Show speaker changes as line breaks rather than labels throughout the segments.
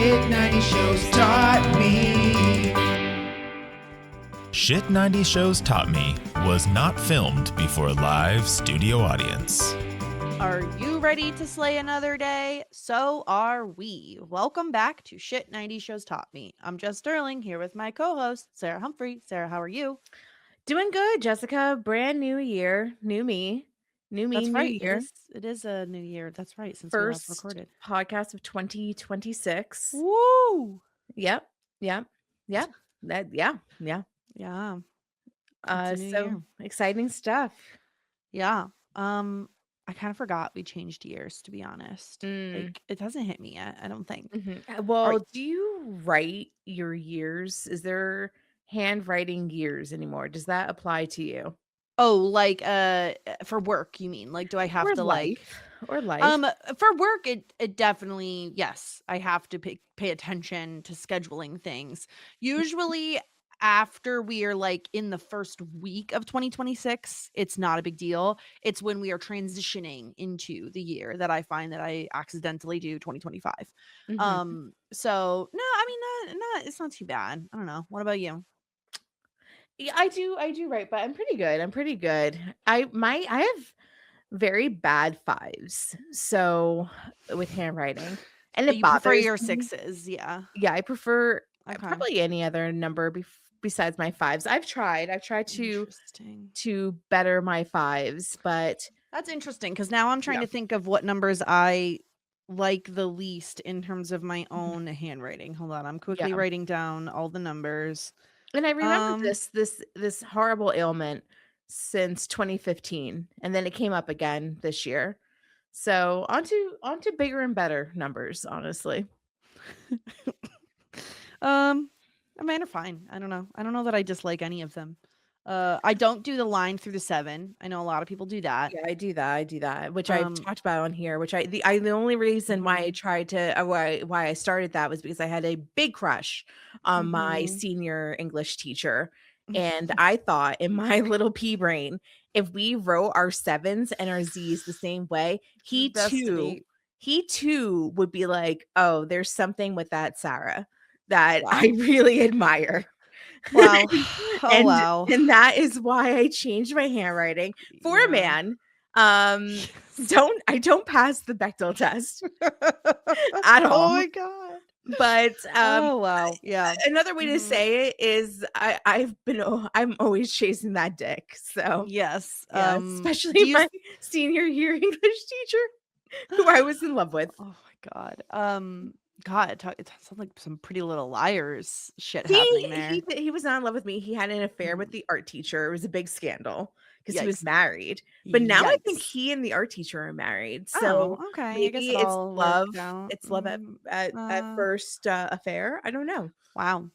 Shit 90 shows taught me.
Shit 90 Shows Taught Me was not filmed before a live studio audience.
Are you ready to slay another day? So are we. Welcome back to Shit 90 Shows Taught Me. I'm Jess Sterling here with my co-host, Sarah Humphrey. Sarah, how are you?
Doing good, Jessica. Brand new year, new me,
That's
new
right.
year.
It is a new year. That's right. Since
First
we last recorded.
podcast of 2026.
Woo!
Yep. Yeah.
Yeah. It's a new year.
Exciting stuff.
Yeah. I kind of forgot we changed years, to be honest. Like, it hasn't hit me yet, I don't think.
Well, do you write your years? Is there handwriting years anymore? Does that apply to you?
Oh, like for work, you mean? Like, do I have
Or
to
life? Or life?
For work, it definitely, yes, I have to pay attention to scheduling things. Usually after we are like in the first week of 2026, it's not a big deal. It's when we are transitioning into the year that I find that I accidentally do 2025. So no, I mean, not it's not too bad. I don't know. What about you?
Yeah, I do write, but I'm pretty good. I have very bad fives, so with handwriting, and it
You prefer
bothers
your
me.
sixes, yeah.
Yeah, I prefer
Okay.
probably any other number besides my fives. I've tried to better my fives, but
That's interesting because now I'm trying to think of what numbers I like the least in terms of my own handwriting. Hold on, I'm quickly writing down all the numbers.
And I remember this horrible ailment since 2015, and then it came up again this year. So onto bigger and better numbers, honestly.
I mean, they're fine. I don't know that I dislike any of them. I don't do the line through the 7. I know a lot of people do that.
Yeah, I do that, which I've talked about on here. Which the only reason why I tried to why I started that was because I had a big crush on my senior English teacher, and I thought in my little pea brain, if we wrote our 7s and our Z's the same way, he too would be like, oh, there's something with that Sarah that I really admire.
Wow.
And that is why I changed my handwriting for a man. I don't pass the Bechdel test at all.
Oh my god.
But
oh wow. Yeah.
Another way to say it is I'm always chasing that dick. So
yes.
Especially my senior year English teacher who I was in love with.
Oh my god. God, it sounds like some Pretty Little Liars shit happening there.
He was not in love with me. He had an affair with the art teacher. It was a big scandal because he was married. But now I think he and the art teacher are married. So
okay,
maybe it's love. It's love at first affair. I don't know.
Wow.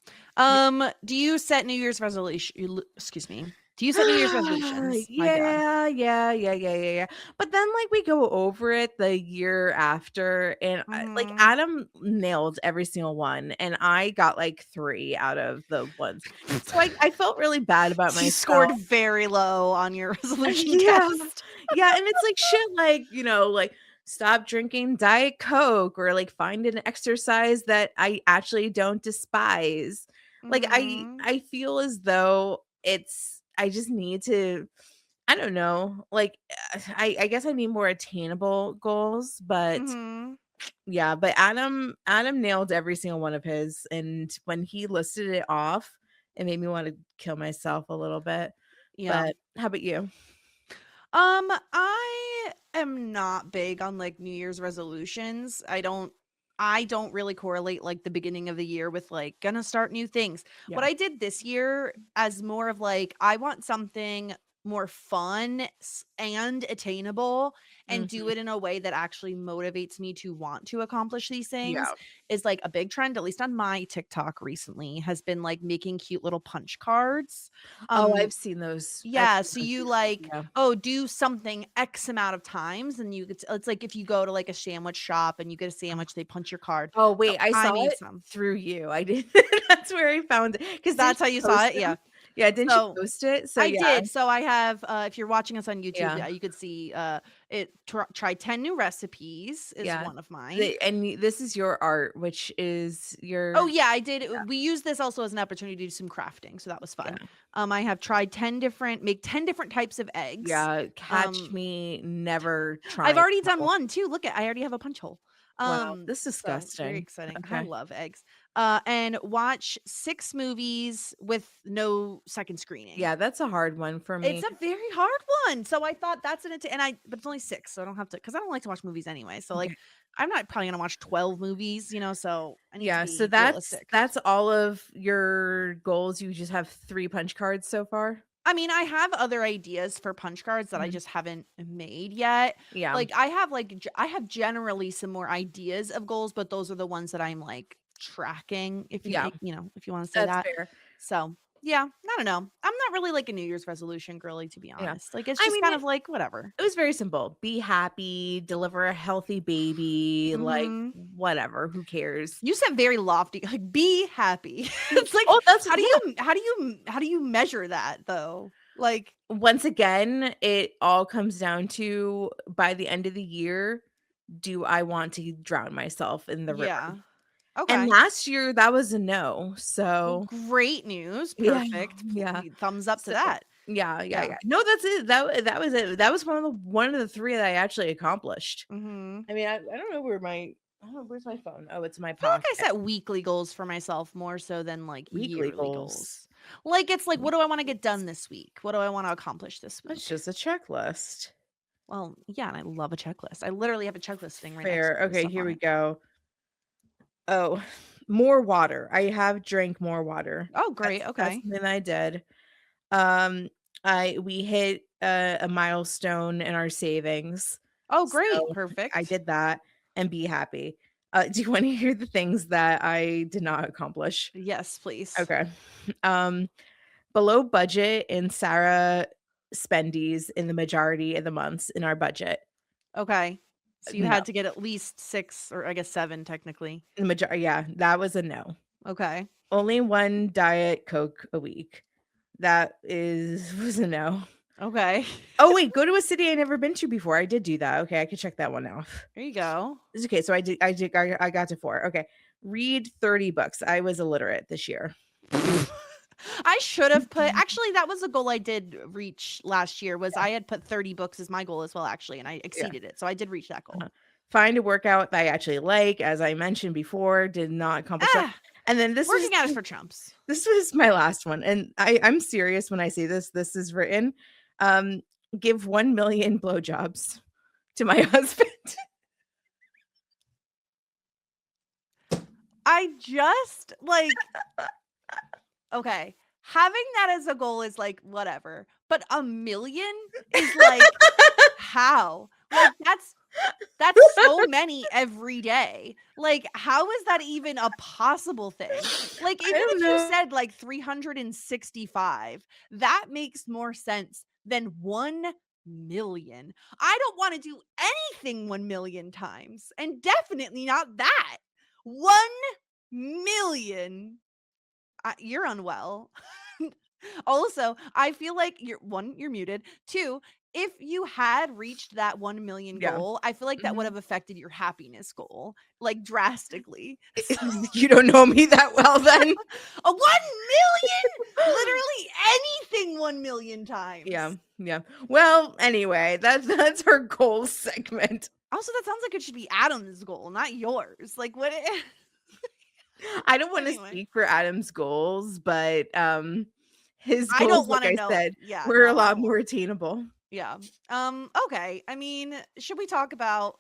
Do you set New Year's resolution? Excuse me. Do you set New Year's resolutions?
Yeah. But then like we go over it the year after, and like Adam nailed every single one, and I got like 3 out of the ones. So I felt really bad about myself.
You scored very low on your resolution test.
Yeah, and it's like shit like, like stop drinking Diet Coke, or like find an exercise that I actually don't despise. Like I feel as though I just need to, I don't know, like I guess I need more attainable goals, but yeah, but Adam nailed every single one of his, and when he listed it off, it made me want to kill myself a little bit. Yeah. But how about you?
I am not big on like New Year's resolutions. I don't really correlate like the beginning of the year with like gonna start new things. What I did this year as more of like, I want something more fun and attainable and do it in a way that actually motivates me to want to accomplish these things is like a big trend, at least on my TikTok recently, has been like making cute little punch cards.
I've seen those.
Yeah. So you like, do something X amount of times, and it's like if you go to like a sandwich shop and you get a sandwich, they punch your card.
Oh wait, I saw it through you. I did. That's where I found it,
because that's how you saw it. Yeah.
Yeah, didn't you
So
post it? So
I
yeah.
did. So I have, if you're watching us on YouTube,
Yeah.
you could see try 10 new recipes is
Yeah.
one of mine.
This is your art, which is your
Oh yeah, I did. We used this also as an opportunity to do some crafting, so that was fun.
yeah.
I have tried 10 different types of eggs.
Yeah, catch me never
I've
trying.
already done one too. Look at I already have a punch hole.
Wow, this is
So very
disgusting.
exciting. I
Okay.
love eggs. And watch 6 movies with no second screening.
Yeah, that's a hard one for me.
It's a very hard one. So I thought that's but it's only 6, so I don't have to because I don't like to watch movies anyway. So like I'm not probably gonna watch 12 movies, so I need to
Yeah,
be
so
realistic.
that's all of your goals. You just have 3 punch cards so far?
I mean, I have other ideas for punch cards that I just haven't made yet.
Yeah.
Like I have generally some more ideas of goals, but those are the ones that I'm like tracking if you
Yeah.
if you want to say
That's
that.
fair.
So, yeah, I don't know. I'm not really like a New Year's resolution girly, to be
Yeah.
honest. Like it's
I
just
mean,
kind of like whatever.
It was very simple. Be happy, deliver a healthy baby, like
Mhm.
whatever, who cares?
You said very lofty, like be happy. It's like
Oh, that's
how do you measure that though? Like
once again, it all comes down to by the end of the year, do I want to drown myself in the river?
yeah.
And
Okay.
last year that was a no.
Well,
So
great news.
yeah,
Perfect.
yeah.
Thumbs up to
So
that.
yeah.
Yeah.
No, that's it. That was it. That was one of the 3 that I actually accomplished.
Mhm.
I mean, I don't know where's my phone? Oh, it's in my
I feel like
pocket.
I set weekly goals for myself more so than like
Weekly
yearly
goals.
goals. Like it's like, what do I want to get done this week? What do I want to accomplish this week?
That's just a checklist.
Well, yeah, and I love a checklist. I literally have a checklist thing right next
Fair.
to me with
Okay,
stuff
here
on
we
it.
go. Oh, more water. I have drank more water.
Oh, great.
That's
Okay.
something I did. We hit a milestone in our savings.
Oh, great.
So
Perfect.
I did that and be happy. Do you want to hear the things that I did not accomplish?
Yes, please.
Okay. Below budget in Sara spendies in the majority of the months in our budget.
Okay. So you
No.
had to get at least 6 or I guess 7 technically.
Yeah, that was a no.
Okay.
Only 1 Diet Coke a week. That was a no.
Okay.
Oh wait, go to a city I never been to before. I did do that. Okay, I could check that one off.
There you go.
It's okay. So I got to 4. Okay. Read 30 books. I was illiterate this year.
I should have put actually that was a goal I did reach last year was I had put 30 books as my goal as well actually and I exceeded it. So I did reach that goal.
Find a workout that I actually like, as I mentioned before, did not accomplish that. And then this
working out is for chumps.
This was my last one. And I'm serious when I say this. This is written. Give 1 million blowjobs to my husband.
I just like okay. Having that as a goal is like whatever. But 1 million is like how? Like that's so many every day. Like how is that even a possible thing? Like even if you said like 365, that makes more sense than 1 million. I don't want to do anything 1 million times and definitely not that. 1 million. You're unwell. Also, I feel like you're muted. 2, if you had reached that 1 million goal, I feel like that would have affected your happiness goal like drastically.
You don't know me that well then.
1 million? Literally anything 1 million times.
Yeah. Well, anyway, that's our goals segment.
Also, that sounds like it should be Adam's goal, not yours. Like what
I don't want to speak for Adam's goals, but his goals,
I don't want to
like
know.
I said,
Yeah,
were a lot more attainable.
Yeah. Okay. I mean, should we talk about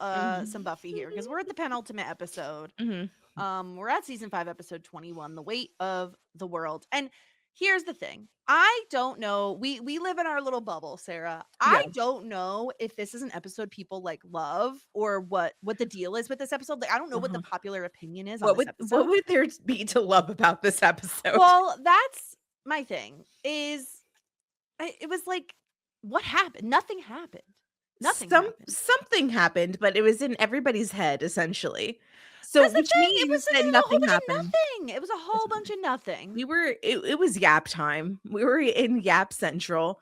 some Buffy here because we're at the penultimate episode. We're at season 5, episode 21, The Weight of the World. And here's the thing. I don't know. We live in our little bubble, Sarah. I don't know if this is an episode people like love or what the deal is with this episode. Like I don't know what the popular opinion is on this episode.
What would there be to love about this episode?
Well, that's my thing. It was like what happened? Nothing happened. Nothing happened.
Something happened, but it was in everybody's head essentially. So
That's the
which
thing. It
means
was
that
a whole
nothing
bunch of
happened.
nothing. It was a whole bunch of nothing.
It was Yap time. We were in Yap Central.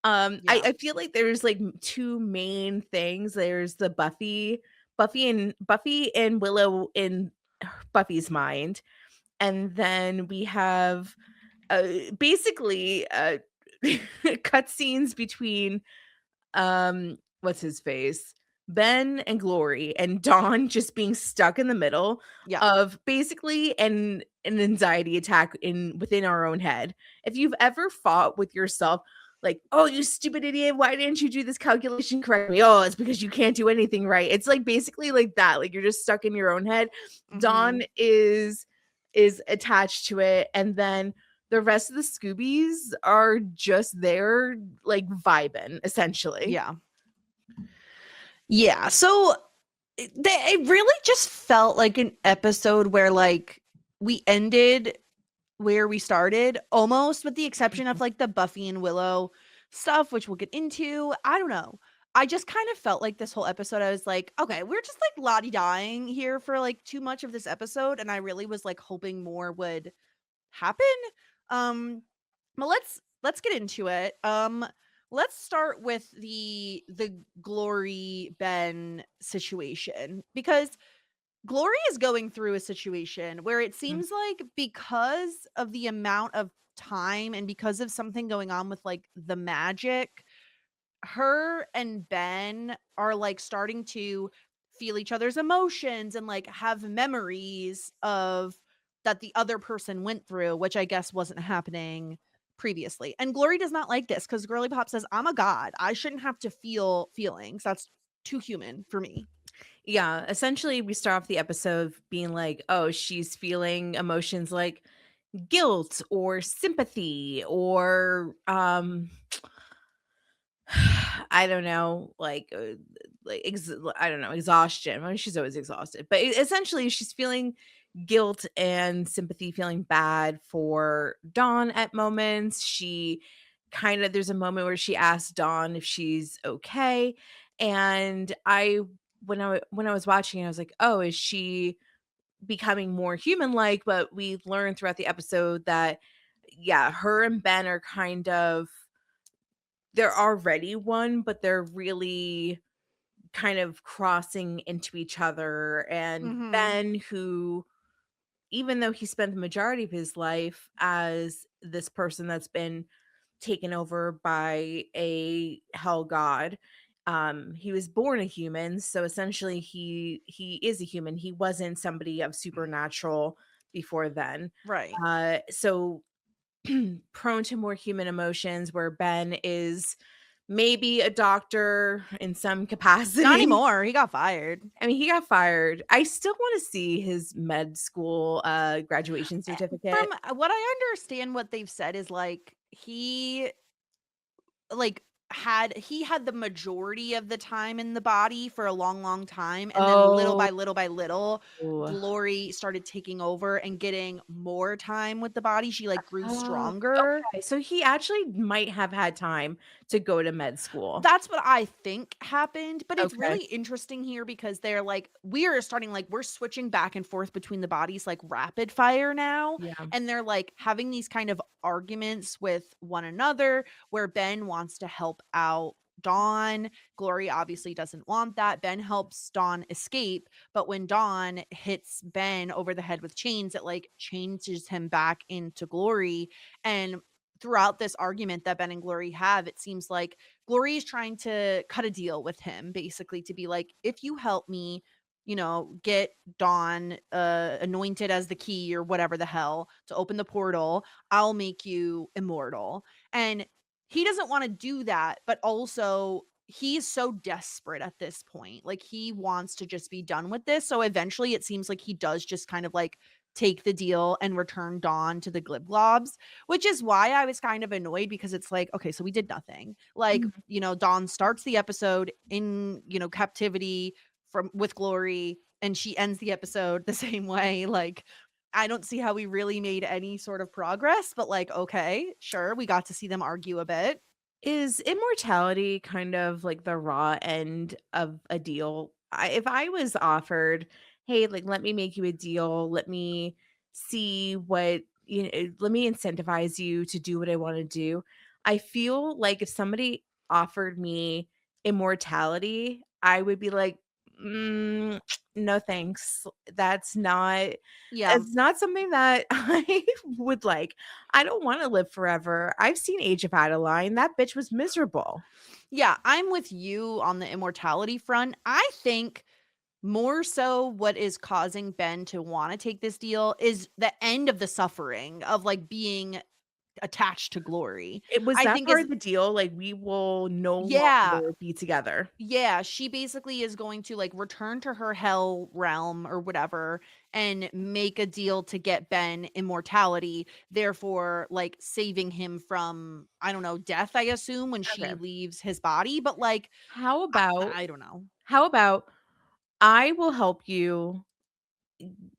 Yeah.
I feel like there's like two main things. There's the Buffy and Willow in Buffy's mind, and then we have basically cutscenes between what's his face? Ben and Glory and Dawn just being stuck in the middle
Yeah.
of basically an anxiety attack within our own head. If you've ever fought with yourself like, "Oh, you stupid idiot, why didn't you do this calculation correctly?" "Oh, it's because you can't do anything right." It's like basically like that. Like you're just stuck in your own head. Dawn
Mhm.
is attached to it, and then the rest of the Scoobies are just there like vibing essentially.
Yeah. Yeah. So it really just felt like an episode where like we ended where we started almost, with the exception of like the Buffy and Willow stuff, which we'll get into. I don't know. I just kind of felt like this whole episode, I was like, okay, we're just like lottie dying here for like too much of this episode. And I really was like hoping more would happen. Um, but let's get into it. Let's start with the Glory Ben situation, because Glory is going through a situation where it
Mm.
seems like, because of the amount of time and because of something going on with like the magic, her and Ben are like starting to feel each other's emotions and like have memories of that the other person went through, which I guess wasn't happening previously. And Glory does not like this because Girly Pop says, I'm a god. I shouldn't have to feel feelings. That's too human for me.
Yeah, essentially we start off the episode being like, "Oh, she's feeling emotions like guilt or sympathy or I don't know, I don't know, exhaustion." Well, she's always exhausted, but essentially she's feeling guilt and sympathy, feeling bad for Dawn at moments. She kind of there's a moment where she asks Dawn if she's okay, and I when I was watching, I was like, "Oh, is she becoming more human like?" But we learned throughout the episode that yeah, her and Ben are kind of they're already one, but they're really kind of crossing into each other. And
Mhm.
Ben, who, even though he spent the majority of his life as this person that's been taken over by a hell god, he was born a human. So essentially he is a human. He wasn't somebody of supernatural before then.
Right.
So prone to more human emotions, where Ben is maybe a doctor in some
Not
capacity.
anymore. He got fired.
I mean, he got fired. I still want to see his med school graduation certificate.
From what I understand, what they've said is like like he had the majority of the time in the body for a long, long time, and then little
Oh,
by little by little, Glory started taking over and getting more time with the body. She like grew
oh,
stronger.
okay. So he actually might have had time to go to med school.
That's what I think happened, but it's
Okay.
really interesting here because they're like, we're starting like we're switching back and forth between the bodies like rapid fire now,
Yeah.
and they're like having these kind of arguments with one another where Ben wants to help out Dawn. Glory obviously doesn't want that. Ben helps Dawn escape, but when Dawn hits Ben over the head with chains, it like changes him back into Glory. And throughout this argument that Ben and Glory have, it seems like Glory is trying to cut a deal with him, basically, to be like, if you help me, get Dawn anointed as the key or whatever the hell to open the portal, I'll make you immortal. And he doesn't want to do that, but also he's so desperate at this point. Like he wants to just be done with this. So eventually it seems like he does just kind of like take the deal and return Dawn to the Glibglobs, which is why I was kind of annoyed, because it's like, okay, so we did nothing. Like,
Mhm.
Dawn starts the episode in, captivity from with Glory, and she ends the episode the same way. Like, I don't see how we really made any sort of progress, but like, okay, sure, we got to see them argue a bit.
Is immortality kind of like the raw end of a deal? If I was offered, hey, like, let me make you a deal, let me see what, let me incentivize you to do what I want to do. I feel like if somebody offered me immortality, I would be like, mm, no, thanks. That's not.
Yeah.
It's not something that I would like. I don't wanna live forever. I've seen Age of Adeline, that bitch was miserable.
Yeah, I'm with you on the immortality front. I think more so what is causing Ben to want to take this deal is the end of the suffering of like being attached to Glory.
It was
I
that
think
part
is
of the deal, like, we will no
yeah,
longer be together.
yeah, she basically is going to like return to her hell realm or whatever and make a deal to get Ben immortality, therefore like saving him from I don't know, death I assume when she
Okay.
leaves his body, but like
How
I,
about
I don't know.
how about I will help you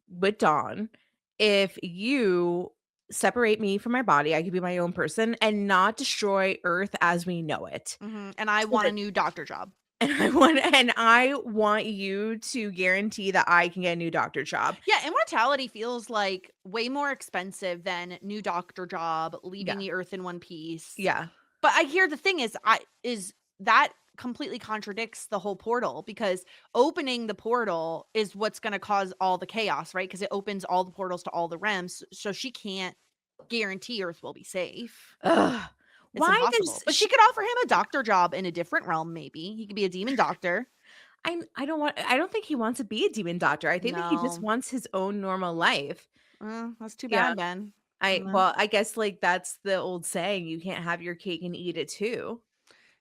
with Dawn if you separate me from my body, I could be my own person and not destroy Earth as we know it.
And I
So
want a
that
new doctor job.
and I want you to guarantee that I can get a new doctor job.
Yeah, immortality feels like way more expensive than new doctor job, leaving
Yeah.
the earth in one piece.
Yeah.
But I hear the thing is that completely contradicts the whole portal because opening the portal is what's going to cause all the chaos, right? Because it opens all the portals to all the realms, so she can't guarantee Earth will be safe.
Ugh.
It's
Why
impossible.
does
But she
she
could offer him a doctor job in a different realm maybe. He could be a demon doctor.
I don't think he wants to be a demon doctor. I think that he just
No.
wants his own normal life.
That's too
Yeah.
bad, Ben.
I guess like that's the old saying, you can't have your cake and eat it too.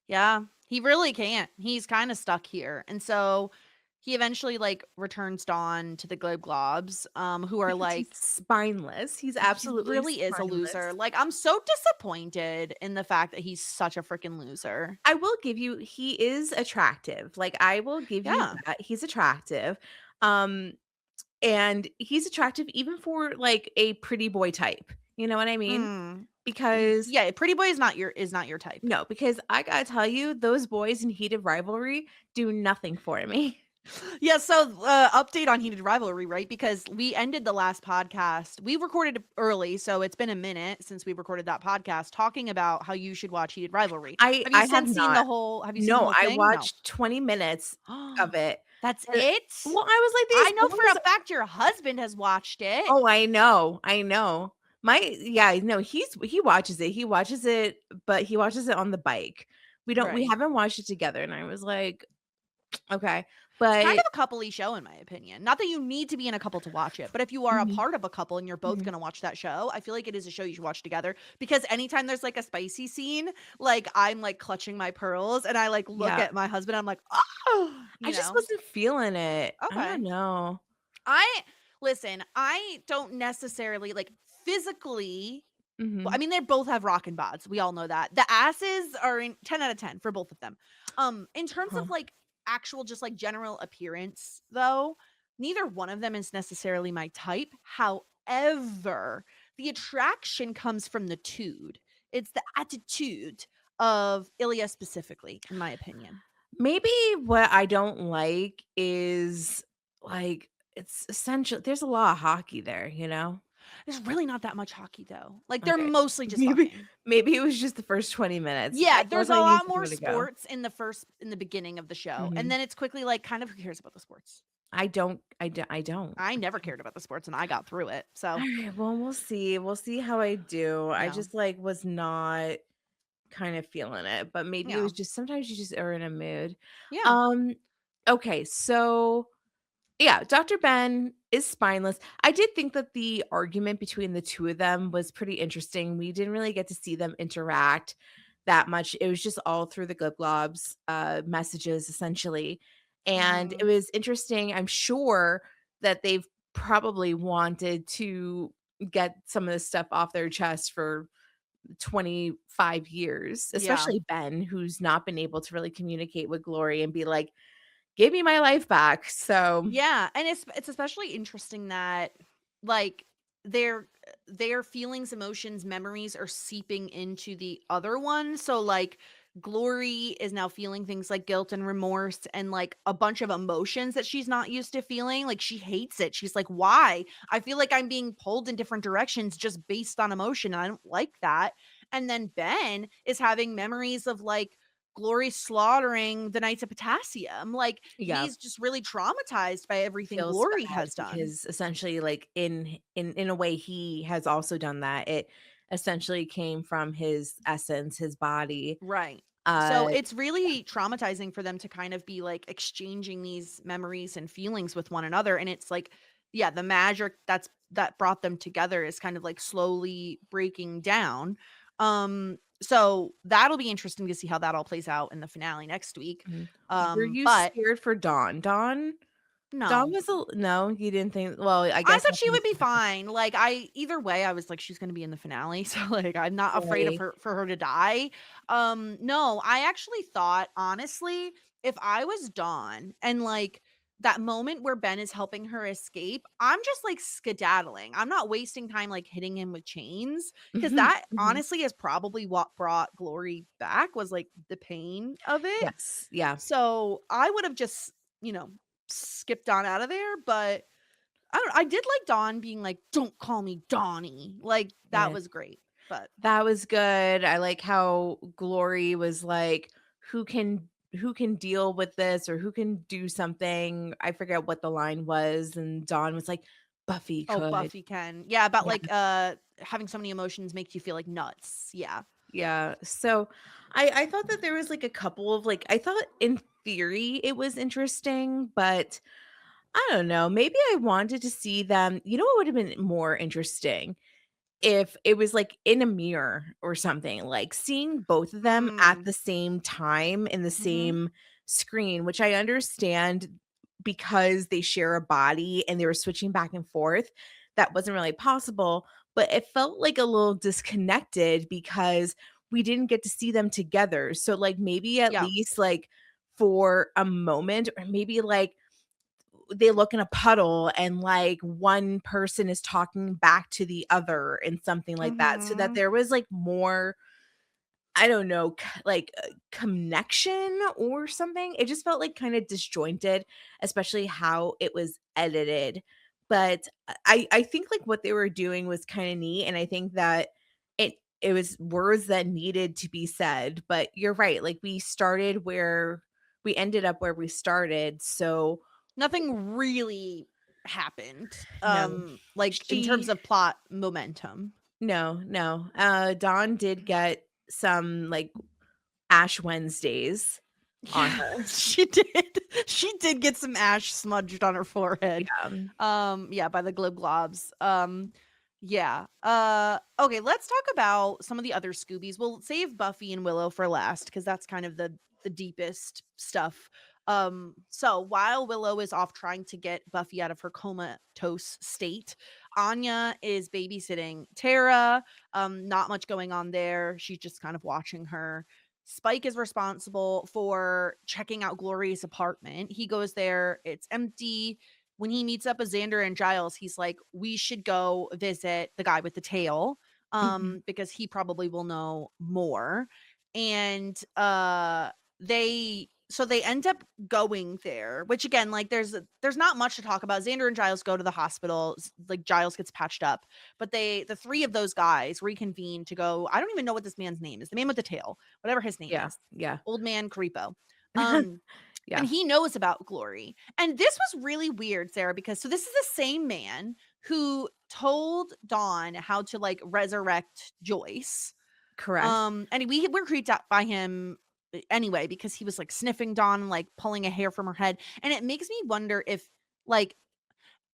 Yeah, he really can't. He's kind of stuck here. And so he eventually like returns Dawn to the Globs, who are
Because he's
like
spineless. He's
he
absolutely
really is a
spineless.
loser. Like I'm so disappointed in the fact that he's such a freaking loser.
I will give you he is attractive. Like I will give you
Yeah.
that. He's attractive. Um and he's attractive even for like a pretty boy type. You know what I mean?
Mm.
Because
Yeah, Pretty Boy is not your type.
no, because I gotta tell you, those boys in Heated Rivalry do nothing for me.
Yeah, so update on Heated Rivalry, right? Because we ended the last podcast. We recorded early, so it's been a minute since we recorded that podcast talking about how you should watch Heated Rivalry. Have you
I have
since seen
not.
the whole have you seen the
No,
whole
I
thing? No.
watched 20 minutes of it.
That's
And
it?
well, I was like,
I
these
know for
boys
a fact your husband has watched it.
oh, I know, I know. No, he watches it. He watches it, but he watches it on the bike. We
Right.
haven't watched it together, and I was like, okay.
It's kind
But
of a couple-y show in my opinion. Not that you need to be in a couple to watch it, but if you are a
Mhm,
part of a couple and you're both
mhm.
going to watch that show, I feel like it is a show you should watch together because anytime there's like a spicy scene, like I'm like clutching my pearls and I like look
Yeah.
at my husband, I'm like, "Oh,"
I
you
just
know.
wasn't feeling it. I
Okay.
don't know.
I listen, I don't necessarily like physically. Well, I
Mhm.
mean, they both have rockin' bods. We all know that. The asses are in 10 out of 10 for both of them. In terms
Huh.
of like actual, just like general appearance, though, neither one of them is necessarily my type. However, the attraction comes from the tude. It's the attitude of Ilya specifically, in my opinion.
Maybe what I don't like is, like, it's essential there's a lot of hockey there, you know?
There's really not that much hockey though. Like they're
Okay.
mostly just
Maybe
fucking.
maybe it was just the first 20 minutes.
Yeah,
I guess
there's a
I need
lot
to give
more
it a go.
sports in the beginning of the show, and
Mhm.
then it's quickly like, kind of who cares about the sports?
I don't.
I never cared about the sports, and I got through it, so
Alright, well, we'll see. We'll see how I do. I
yeah,
just, like, was not kind of feeling it, but maybe it
yeah,
was just sometimes you just are in a mood.
yeah,
Um, okay, so yeah, Dr. Ben is spineless. I did think that the argument between the two of them was pretty interesting. We didn't really get to see them interact that much. It was just all through the Globs messages essentially. And it
mhm,
was interesting. I'm sure that they've probably wanted to get some of this stuff off their chest for 25 years,
yeah,
especially Ben, who's not been able to really communicate with Glory and be like, give me my life back. So
yeah, and it's especially interesting that, like, their feelings, emotions, memories are seeping into the other one. So like Glory is now feeling things like guilt and remorse and like a bunch of emotions that she's not used to feeling. Like she hates it. She's like, why? I feel like I'm being pulled in different directions just based on emotion. And I don't like that. And then Ben is having memories of like Glory slaughtering the Knights of Potassium. Like
Yeah.
he's just really traumatized by everything
Feels
Glory
bad
has done.
because essentially, like, in a way, he has also done that. It essentially came from his essence, his body.
Right. So
Uh,
it's really traumatizing for them to kind of be like exchanging these memories and feelings with one another. And it's like, yeah, the magic that brought them together is kind of like slowly breaking down. So that'll be interesting to see how that all plays out in the finale next week.
mhm. Were you
But
scared for Dawn? Dawn
no.
was a no, you didn't think, well, I
I
guess
thought she
nothing was
would be
gonna happen
fine. Like either way, I was like, she's gonna be in the finale. So like I'm not afraid of
anyway.
her for her to die. No, I actually thought, honestly, if I was Dawn and like that moment where Ben is helping her escape, I'm just like skedaddling. I'm not wasting time like hitting him with chains. Cause
Mhm,
that
mhm.
honestly is probably what brought Glory back was like the pain of it.
Yes, yeah,
So I would have just, you know, skipped on out of there, but I did like Dawn being like, "Don't call me Donnie." Like, that
yeah.
was great, but
That was good. I like how Glory was like, "Who can deal with this or who can do something?" I forget what the line was, and Dawn was like, "Buffy
oh,
could."
Buffy can. Yeah, about,
Yeah,
like, having so many emotions makes you feel like nuts. Yeah.
yeah. So, I thought that there was, like, a couple of, like, I thought in theory it was interesting, but I don't know, maybe I wanted to see them, you know what would have been more interesting? If it was, like, in a mirror or something, like, seeing both of them at
Mm.
the same time in the
Mhm.
same screen, which I understand because they share a body and they were switching back and forth, that wasn't really possible, but it felt, like, a little disconnected because we didn't get to see them together, so, like, maybe at
Yeah.
least, like, for a moment or maybe, like, they look in a puddle and like one person is talking back to the other and something like that so that
Mhm.
there was like more, I don't know, connection or something. It just felt like kind of disjointed, especially how it was edited. But I think like what they were doing was kind of neat, and I think that it was words that needed to be said. But you're right, like we ended up where we started. So
Nothing really happened,
no,
like, in terms
she
of plot momentum.
no, no. Dawn did get some like Ash Wednesdays on
Yeah,
her.
she did. She did get some ash smudged on her forehead.
Yeah.
Yeah, by the glib globs. Yeah. Okay, let's talk about some of the other Scoobies. We'll save Buffy and Willow for last because that's kind of the deepest stuff. So while Willow is off trying to get Buffy out of her comatose state, Anya is babysitting Tara. Not much going on there. She's just kind of watching her. Spike is responsible for checking out Glory's apartment. He goes there, it's empty. When he meets up with Xander and Giles, he's like, we should go visit the guy with the tail,
Mhm.
because he probably will know more. And they end up going there, which again, like there's not much to talk about. Xander and Giles go to the hospital, like Giles gets patched up, but the three of those guys reconvene to go. I don't even know what this man's name is. The man with the tail, whatever his name
Yeah,
is.
yeah.
Old man Creepo. Um and
Yeah,
he knows about Glory. And this was really weird, Sarah, because so this is the same man who told Dawn how to like resurrect Joyce.
correct.
And we were creeped out by him anyway because he was like sniffing Dawn, like pulling a hair from her head. And it makes me wonder if like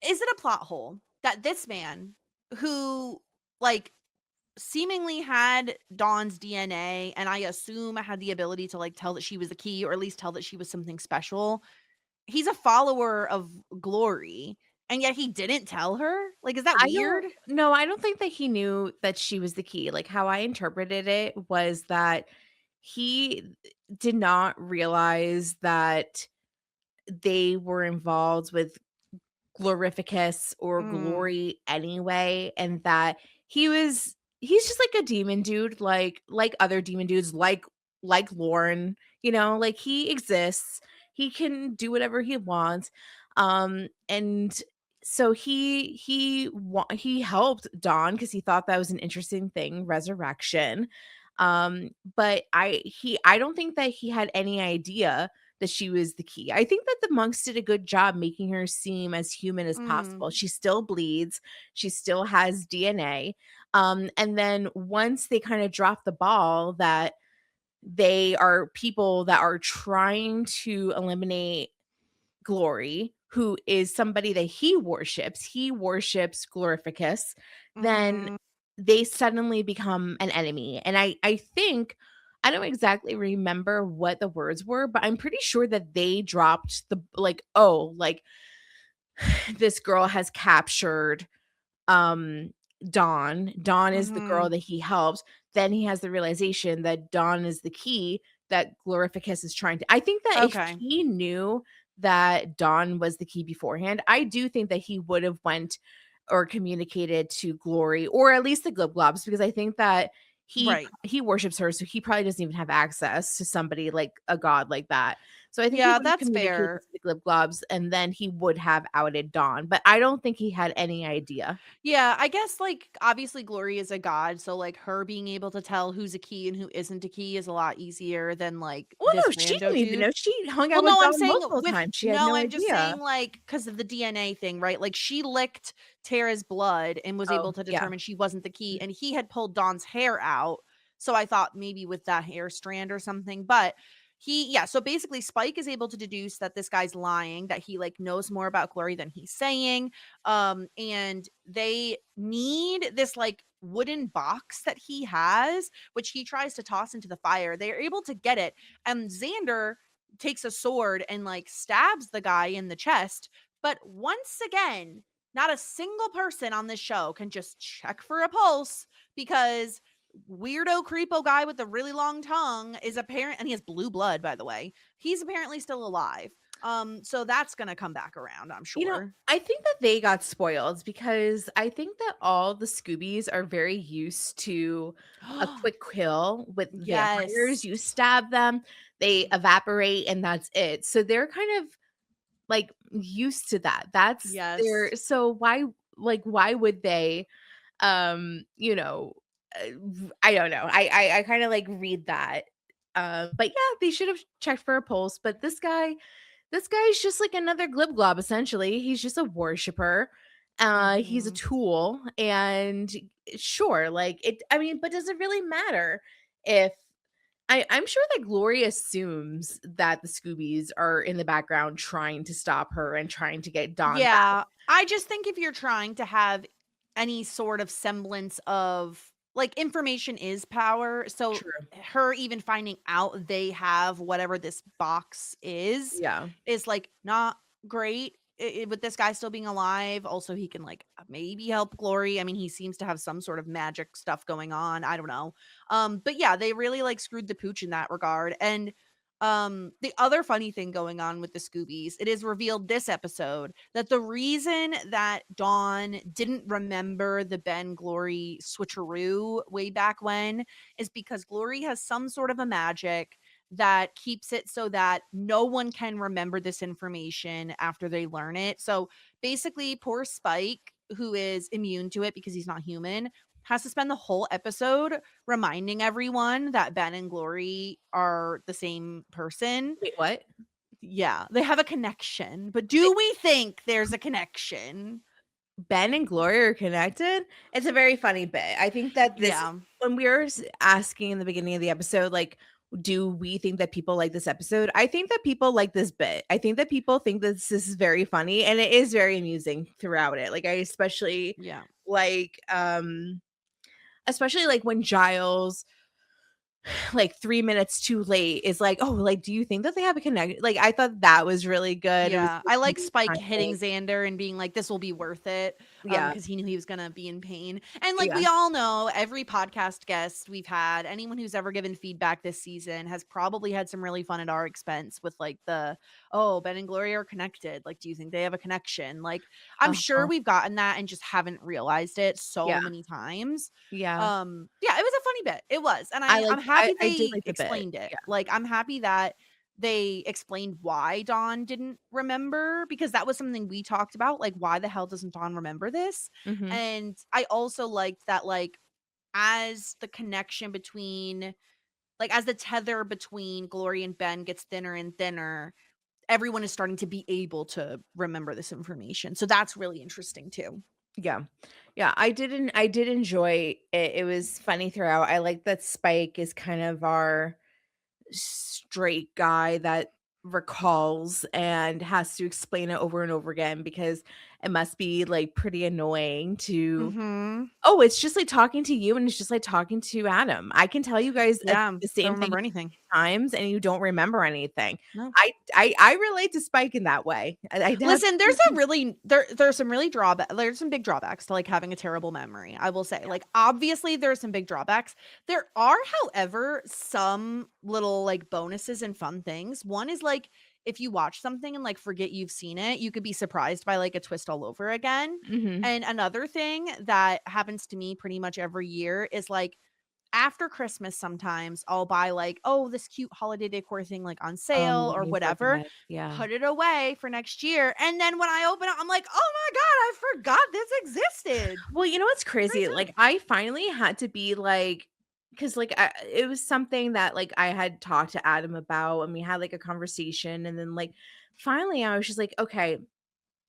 is it a plot hole that this man who like seemingly had Dawn's DNA and I assume had the ability to like tell that she was the key or at least tell that she was something special. He's a follower of Glory and yet he didn't tell her? Like is that
I
weird?
don't No, I don't think that he knew that she was the key. Like, how I interpreted it was that he did not realize that they were involved with Glorificus or
Mm.
Glory anyway, and that he's just like a demon dude, like other demon dudes, like Lauren, like he exists. He can do whatever he wants. And so he helped Dawn because he thought that was an interesting thing, resurrection. But I don't think that he had any idea that she was the key. I think that the monks did a good job making her seem as human as possible.
Mm.
She still bleeds, she still has DNA. And then once they kind of drop the ball that they are people that are trying to eliminate Glory, who is somebody that he worships Glorificus, then
Mhm.
they suddenly become an enemy. And I think I don't exactly remember what the words were, but I'm pretty sure that they dropped the like, oh, like this girl has captured um Dawn. Dawn is the girl
Mhm.
that he helps. Then he has the realization that Dawn is the key that Glorificus is trying to. I think that if
Okay.
he knew that Dawn was the key beforehand, I do think that he would have went or communicated to Glory or at least the Globglobs because I think that
Right.
he worships her, so he probably doesn't even have access to somebody like a god like that. So I think he
Yeah,
would have
that's
communicated
fair.
to the Globglobs and then he would have outed Dawn, but I don't think he had any idea.
Yeah, I guess, like, obviously Glory is a god, so, like, her being able to tell who's a key and who isn't a key is a lot easier than, like,
Well,
this
no, she
rando
didn't even
dude.
know. She hung
Well,
out with
no, I'm
Dawn
saying
multiple
with
times. She had
no,
no
I'm just
idea.
saying, like, because of the DNA thing, right? Like, she licked Tara's blood and was
Oh,
able to
yeah.
determine she wasn't the key, and he had pulled Dawn's hair out, so I thought maybe with that hair strand or something, but so basically Spike is able to deduce that this guy's lying, that he, like, knows more about Glory than he's saying, and they need this, like, wooden box that he has, which he tries to toss into the fire. They are able to get it, and Xander takes a sword and like stabs the guy in the chest. But once again, not a single person on this show can just check for a pulse because weirdo creepo guy with a really long tongue is apparent, and he has blue blood, by the way. He's apparently still alive. So that's gonna come back around, I'm sure.
I think that they got spoiled because I think that all the Scoobies are very used to a quick kill with vampires.
Yes.
You stab them, they evaporate, and that's it. So they're kind of like used to that. That's
Yes.
their so why would they you know I don't know. I kind of like read that. But yeah, they should have checked for a pulse, but this guy's just like another glibglob essentially. He's just a worshiper. He's a
Mhm.
tool and sure, like it I mean, but does it really matter if I'm sure that Glory assumes that the Scoobies are in the background trying to stop her and trying to get Dawn back.
Yeah, I just think if you're trying to have any sort of semblance of like information is power. So
True.
her even finding out they have whatever this box
Yeah.
is like not great. With this guy still being alive, also he can like maybe help Glory. I mean, he seems to have some sort of magic stuff going on. I don't know. But yeah, they really like screwed the pooch in that regard. And the other funny thing going on with the Scoobies, it is revealed this episode that the reason that Dawn didn't remember the Ben Glory switcheroo way back when is because Glory has some sort of a magic that keeps it so that no one can remember this information after they learn it. So basically, poor Spike, who is immune to it because he's not human, has to spend the whole episode reminding everyone that Ben and Glory are the same person.
Wait, what?
Yeah, they have a connection. But do we think there's a connection?
Ben and Glory are connected? It's a very funny bit. I think that this
Yeah.
when we were asking in the beginning of the episode, like, do we think that people like this episode? I think that people like this bit. I think that people think that this is very funny and it is very amusing throughout it. Like I
Yeah.
like especially like when Giles like 3 minutes too late is like, "Oh, like, do you think that they have a connection?" Like, I thought that was really good. It was
Yeah,
good
I like
comedic
Spike hitting
timing.
Xander and being like, "This will be worth it,"
Yeah,
because he knew he was gonna be in pain. And like
yeah,
we all know, every podcast guest we've had, anyone who's ever given feedback this season has probably had some really fun at our expense with like "Oh, Ben and Gloria are connected. Like, do you think they have a connection?" Like, I'm sure
uh-huh,
we've gotten that and just haven't realized it
yeah,
so many times.
yeah.
Yeah, it was a funny bit. It was, and
I
I'm
like
happy
I did
they
like the bit.
explained it.
Yeah,
Like, I'm happy that they explained why Dawn didn't remember, because that was something we talked about, like, why the hell doesn't Dawn remember this?
mhm,
And I also liked that, like, as the connection between like, as the tether between Glory and Ben gets thinner and thinner, everyone is starting to be able to remember this information. So that's really interesting too.
yeah. Yeah, I did enjoy it. It was funny throughout. I like that Spike is kind of our straight guy that recalls and has to explain it over and over again because it must be, like, pretty annoying to,
Mhm.
"Oh, it's just like talking to you, and it's just like talking to Adam. I can tell you guys,
Yeah,
the
don't
same thing
remember anything.
times, and you don't remember anything."
No.
I relate to Spike in that way. I
Listen, there's a
definitely
really there's some really there's some big drawbacks to like having a terrible memory. I will say. Like obviously there's some big drawbacks. There are, however, some little like bonuses and fun things. One is like if you watch something and like forget you've seen it, you could be surprised by like a twist all over again.
Mhm.
And another thing that happens to me pretty much every year is like after Christmas sometimes I'll buy like, oh, this cute holiday decor thing like on
Oh,
sale or
you
whatever,
forget. Yeah.
put it away for next year. And then when I open it, I'm like, oh my God, I forgot this existed.
Well, you know what's crazy?
Every
Like,
time.
I finally had to be like, because like it was something that like I had talked to Adam about, and we had like a conversation, and then like finally I was just like, okay,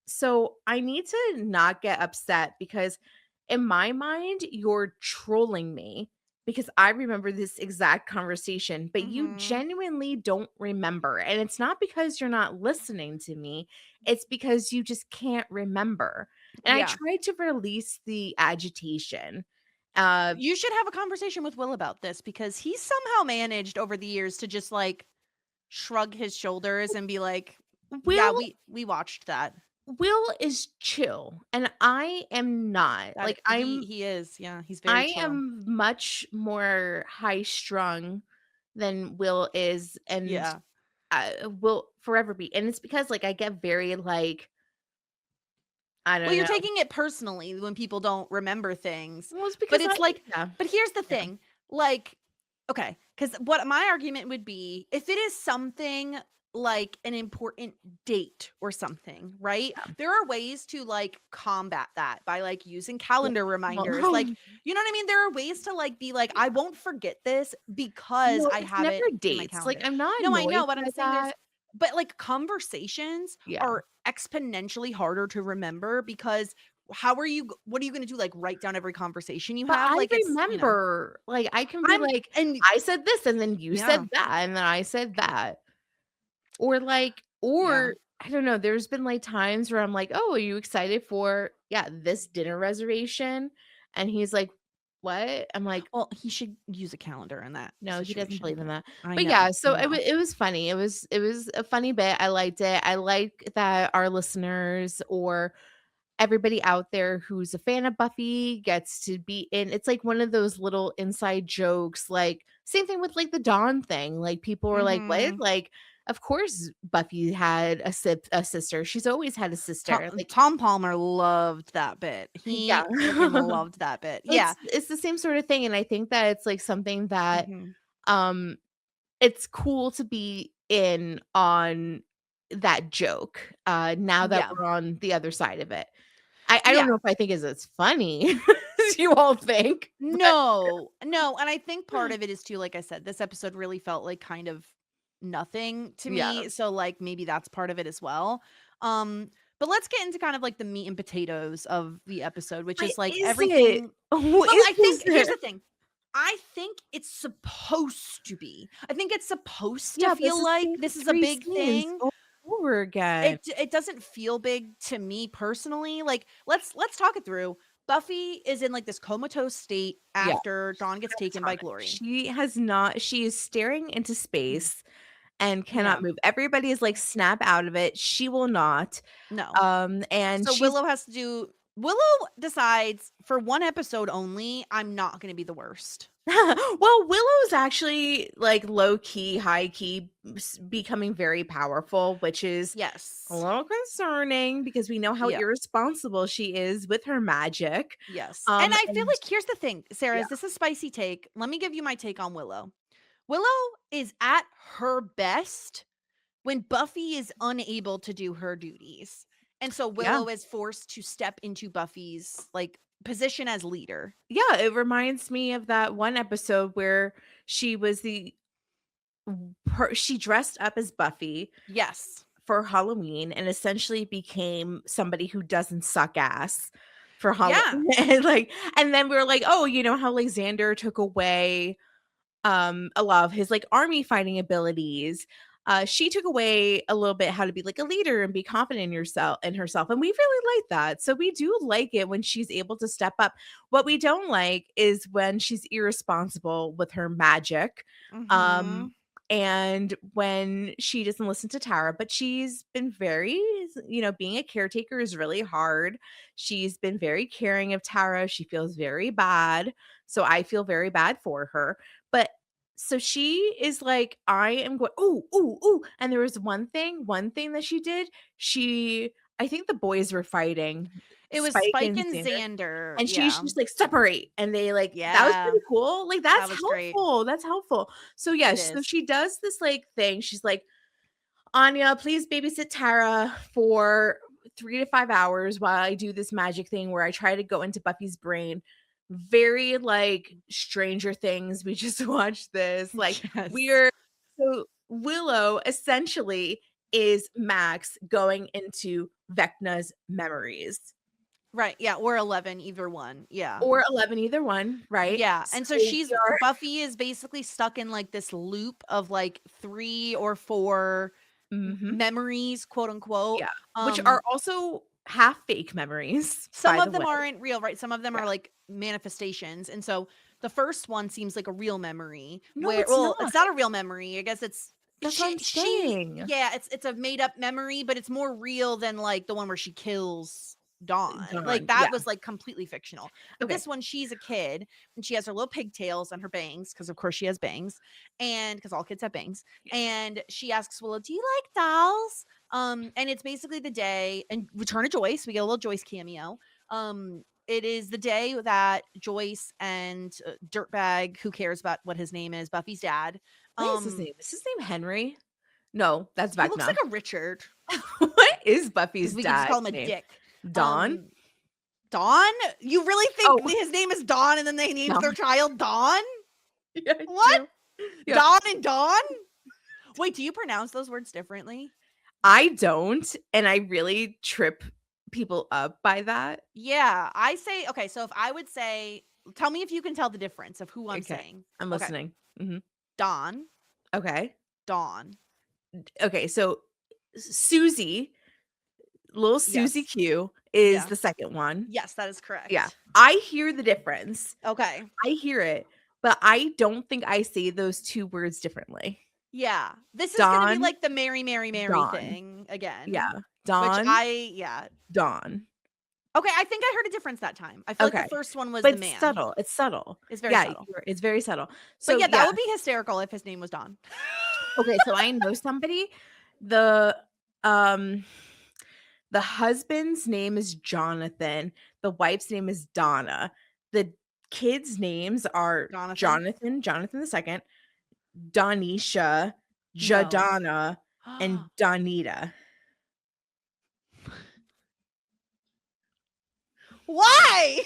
so I need to not get upset because in my mind, you're trolling me because I remember this exact conversation, but you
Mm-hmm.
genuinely don't remember. And it's not because you're not listening to me, it's because you just can't remember. And I
Yeah.
tried to release the agitation. Uh,
You should have a conversation with Will about this because he somehow managed over the years to just like shrug his shoulders and be like, yeah,
Will
we watched that.
Will is chill and I am not.
That
Like
he is. Yeah, he's very
I
chill.
am much more high strung than Will is, and
Yeah.
will forever be. And it's because like I get very like I
Well,
don't
you're
know.
taking it personally when people don't remember things.
Well, it's
But
because I
it's like,
yeah
but here's the
yeah
thing. Like, okay, because what my argument would be if it is something like an important date or something, right?
yeah.
There are ways to like combat that by like using
Well,
calendar reminders.
well,
Like, you know what I mean? There are ways to like be like, I won't forget this because
no,
I
it's
have
never
it in my
dates. Like
calendar.
I'm not
No, I
annoyed
know, but I'm
by
saying
that.
but like conversations
Yeah,
are exponentially harder to remember because what are you gonna do, like, write down every conversation you
but
have?
I
Like, it's
remember. Like I can be
I'm
like,
and
I said this, and then you
yeah,
said that, and then I said that. Or like
yeah.
or I don't know, there's been, like, times where I'm like, "Oh, are you excited for, yeah, this dinner reservation?" And he's like, "What?" I'm like,
Well, he should use a calendar in that
"No, he doesn't
situation,
believe in
but
that."
I
But yeah,
know, I
so
know.
it was funny. It was a funny bit. I liked it. I like that our listeners or everybody out there who's a fan of Buffy gets to be in it's like one of those little inside jokes, like, same thing with, like, the Dawn thing, like, people were like, "What?"
Mhm.
Like, of course Buffy had a sister, she's always had a sister, like
Tom Palmer loved that bit.
yeah.
He freaking loved that bit. Yeah.
It's the same sort of thing, and I think that it's, like, something that,
Mhm.
um, it's cool to be in on that joke, now that
Yeah.
we're on the other side of it. I don't
Yeah.
know if I think is as funny as you all think, but
No, no, and I think part of it is too, like I said, this episode really felt like kind of nothing to
yeah.
me, so, like, maybe that's part of it as well. But let's get into kind of, like, the meat and potatoes of the episode, which
But
is, like,
is it?
everything
Who
well, I
is
think here's
it?
the thing, I think it's supposed to be. I think it's supposed to
Yeah, but it's
feel
the
like
same
this is a
3
big
scenes
thing.
over and over again.
It doesn't feel big to me personally, like, let's talk it through. Buffy is in like this comatose state
Yeah.
after Dawn gets taken by Glory.
She is staring into space and
Yeah.
cannot move. Everybody is like, snap out of it. She will not.
No.
And
So
she's
Willow decides for one episode only, I'm not going to be the worst.
well, Willow's actually like low key, high key becoming very powerful, which is
Yes.
a little concerning because we know how
Yeah.
irresponsible she is with her magic.
Yes. And I feel like here's the thing, Sarah,
Yeah.
is this a spicy take? Let me give you my take on Willow. Willow is at her best when Buffy is unable to do her duties. And so Willow is forced to step into Buffy's like position as leader.
Yeah, it reminds me of that one episode where she was she dressed up as Buffy.
Yes.
For Halloween and essentially became somebody who doesn't suck ass for Halloween. Yeah. and then we were like, oh, you know how like Xander took away a lot of his like army fighting abilities. She took away a little bit how to be like a leader and be confident in herself. And we really like that. So we do like it when she's able to step up. What we don't like is when she's irresponsible with her magic.
Mm-hmm.
And when she doesn't listen to Tara, but she's been very, being a caretaker is really hard. She's been very caring of Tara. She feels very bad. So I feel very bad for her. But so she is like, I am going, ooh. And there was one thing that she did. I think the boys were fighting.
It was Spike and Xander.
And she's just like, separate. And they like, that was pretty cool. Like, that's helpful. Great. That's helpful. So so she does this like thing. She's like, Anya, please babysit Tara for 3 to 5 hours while I do this magic thing where I try to go into Buffy's brain. Very like Stranger Things. We just watched this. Like so Willow essentially is Max going into Vecna's memories.
Right. Yeah. Or 11, either one. Yeah.
Or 11, either one. Right.
Yeah. And so Buffy is basically stuck in like this loop of like 3 or 4 memories, quote unquote.
Yeah. Which are also half fake memories.
Some of them aren't real, right? Some of them are like manifestations. And so the first one seems like a real memory.
No, it's
not a real memory. I guess it's
that's what I'm saying.
It's a made up memory, but it's more real than like the one where she kills Dawn. Like that was like completely fictional. But this one, she's a kid and she has her little pigtails and her bangs, because of course she has bangs, and because all kids have bangs. And she asks Willow, "Do you like dolls?" And it's basically the day and Return of Joyce. We get a little Joyce cameo. It is the day that Joyce and Dirtbag, who cares about what his name is, Buffy's dad.
What is his name? Is his name Henry? No, that's Vecna.
He looks like a Richard.
What is Buffy's dad?
We can just call him a dick.
Dawn?
Dawn? You really think his name is Dawn and then they named their child Dawn?
Yeah,
what? Yeah. Dawn and Dawn? Wait, do you pronounce those words differently?
I don't, and I really trip people up by that.
Yeah, I say, okay, so if I would say, tell me if you can tell the difference of who I'm saying.
I'm listening. Mm-hmm.
Dawn.
Okay.
Dawn.
Okay, so Susie, little Susie Q is the second one.
Yes, that is correct.
Yeah, I hear the difference.
Okay.
I hear it, but I don't think I say those two words differently.
Yeah, this is going to be like the Mary thing again.
Yeah, Dawn. Dawn.
Okay, I think I heard a difference that time. I feel like the first one was
but
the man.
It's subtle.
It's very subtle.
It's very subtle. So
but that would be hysterical if his name was Dawn.
Okay, so I know somebody. The husband's name is Jonathan. The wife's name is Donna. The kids' names are Jonathan the second, Donisha, Jadana, and Donita.
Why?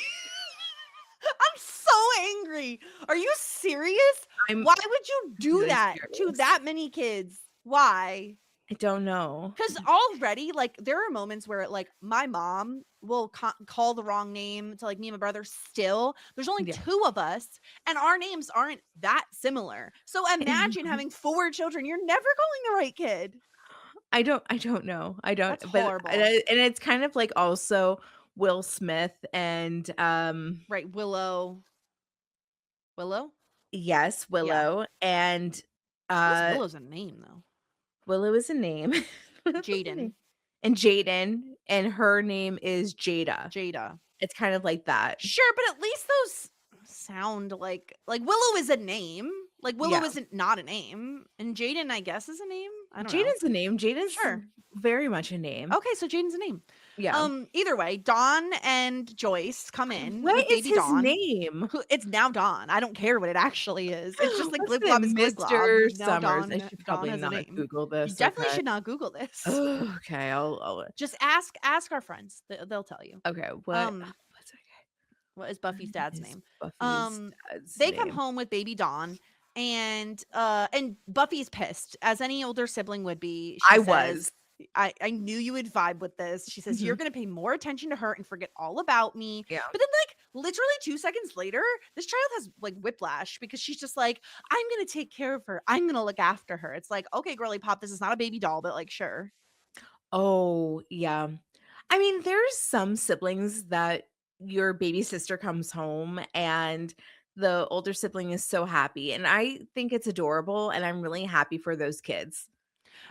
I'm so angry. Are you serious? Why would you do that to that many kids? Why?
I don't know.
Because already, like, there are moments where, like, my mom will call the wrong name to, like, me and my brother still. There's only 2 of us, and our names aren't that similar. So imagine having 4 children. You're never calling the right kid.
I don't know. I don't.
That's horrible.
And it's kind of like also Will Smith and
Right, Willow. Willow?
yes,
Yeah.
Willow and
At least Willow's a name though.
Willow is a name.
Jaden.
And Jaden, and her name is Jada.
Jada.
It's kind of like that.
Sure, but at least those sound like Willow is a name. Like Willow
Yeah.
isn't not a name. And Jaden, I guess, is a name. I don't know.
Jaden's a name. Jaden's
Sure.
very much a name.
Okay, so Jaden's a name.
Yeah.
Either way, Dawn and Joyce come in with
What is
baby
his
Dawn.
name?
It's now Dawn. I don't care what it actually is. It's just like
What's
Glib
it,
Glob is Glib Glob.
Mr.
Now
Summers.
Dawn,
I should
Dawn
probably
has a
not
name.
Google this.
You definitely
okay.
should not Google this.
Okay, I'll
Just ask our friends. They'll tell you.
okay. What?
What is Buffy's dad's name?
Buffy's dad's
They
name?
come home with baby Dawn, and Buffy's pissed, as any older sibling would be. She says,
was.
I knew you would vibe with this. She says, you're going to pay more attention to her and forget all about me.
Yeah.
But then, like, literally 2 seconds later, this child has, like, whiplash because she's just like, I'm going to take care of her. I'm going to look after her. It's like, okay, girly pop, this is not a baby doll, but, like, sure.
Oh, yeah. I mean, there's some siblings that your baby sister comes home and the older sibling is so happy. And I think it's adorable. And I'm really happy for those kids.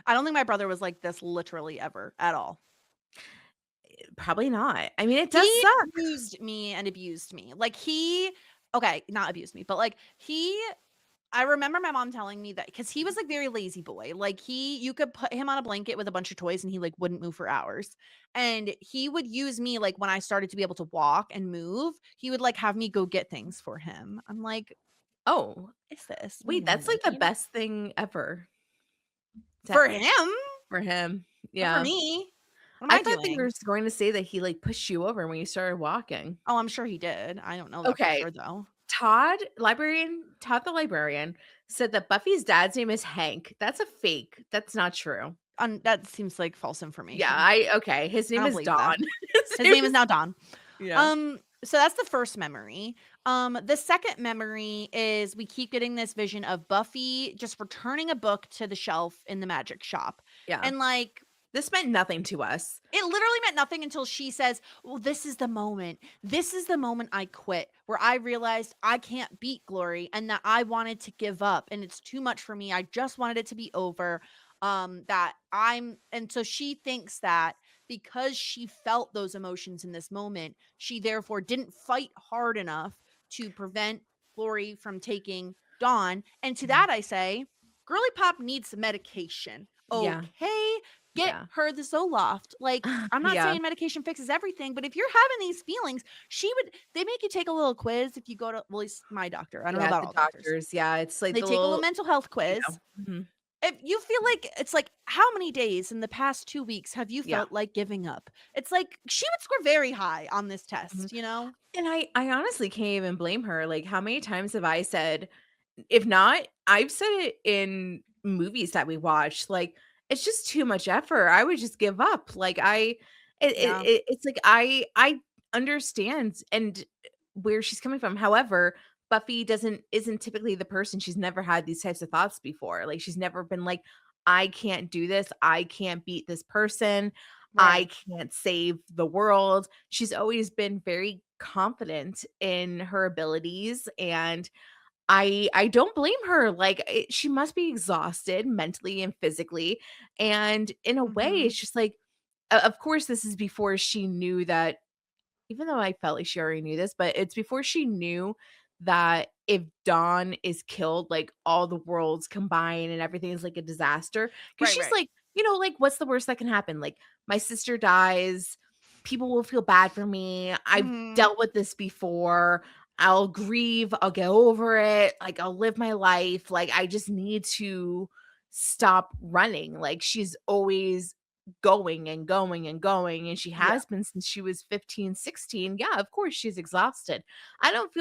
I don't think my brother was like this literally ever at all.
Probably not. I mean, it does
He
suck.
used me and abused me. Like okay, not abused me, but like I remember my mom telling me that because he was like very lazy boy. Like you could put him on a blanket with a bunch of toys and he like wouldn't move for hours. And he would use me like when I started to be able to walk and move, he would like have me go get things for him. I'm like,
Oh,
what is this?
wait, that's like the best thing ever.
For him?
For him.
Not
Yeah.
for me. What am
I
I
thought
doing?
they were going to say that he like pushed you over when you started walking.
Oh, I'm sure he did. I don't know that
Okay.
for sure though.
Todd the librarian said that Buffy's dad's name is Hank. That's a fake. That's not true.
That seems like false information.
Yeah, okay. His name
don't
is
believe
Dawn.
that. His name is now Dawn.
Yeah.
So that's the first memory. The second memory is we keep getting this vision of Buffy just returning a book to the shelf in the magic shop.
Yeah.
And like
this meant nothing to us.
it literally meant nothing until she says, well, this is the moment. This is the moment I quit, where I realized I can't beat Glory and that I wanted to give up and it's too much for me. I just wanted it to be over. And so she thinks that because she felt those emotions in this moment, she therefore didn't fight hard enough to prevent Glory from taking Dawn. And to that I say, girly pop needs some medication.
Yeah.
Okay. Get her the Zoloft. Like, I'm not saying medication fixes everything, but if you're having these feelings, they make you take a little quiz if you go to, well, at least my doctor. I don't know about all doctors.
Yeah, it's like
they take a little mental health quiz. If you feel like it's like, how many days in the past 2 weeks have you felt like giving up? It's like she would score very high on this test, you know?
And I honestly can't even blame her. Like, how many times have I said, if not, I've said it in movies that we watched, like, it's just too much effort. I would just give up. Like, it's like, I understand and where she's coming from. However, Buffy isn't typically the person. She's never had these types of thoughts before. Like, she's never been like, I can't do this. I can't beat this person. I can't save the world. She's always been very confident in her abilities, and I don't blame her. Like, she must be exhausted mentally and physically, and in a way, it's just like, of course, this is before she knew that. Even though I felt like she already knew this, but it's before she knew that if Dawn is killed, like, all the worlds combine and everything is like a disaster. Because she's like, like, what's the worst that can happen? Like, my sister dies, people will feel bad for me. I've dealt with this before. I'll grieve, I'll get over it. Like, I'll live my life. Like, I just need to stop running. Like, she's always going and going and going, and she has been since she was 15, 16. Yeah, of course she's exhausted. I don't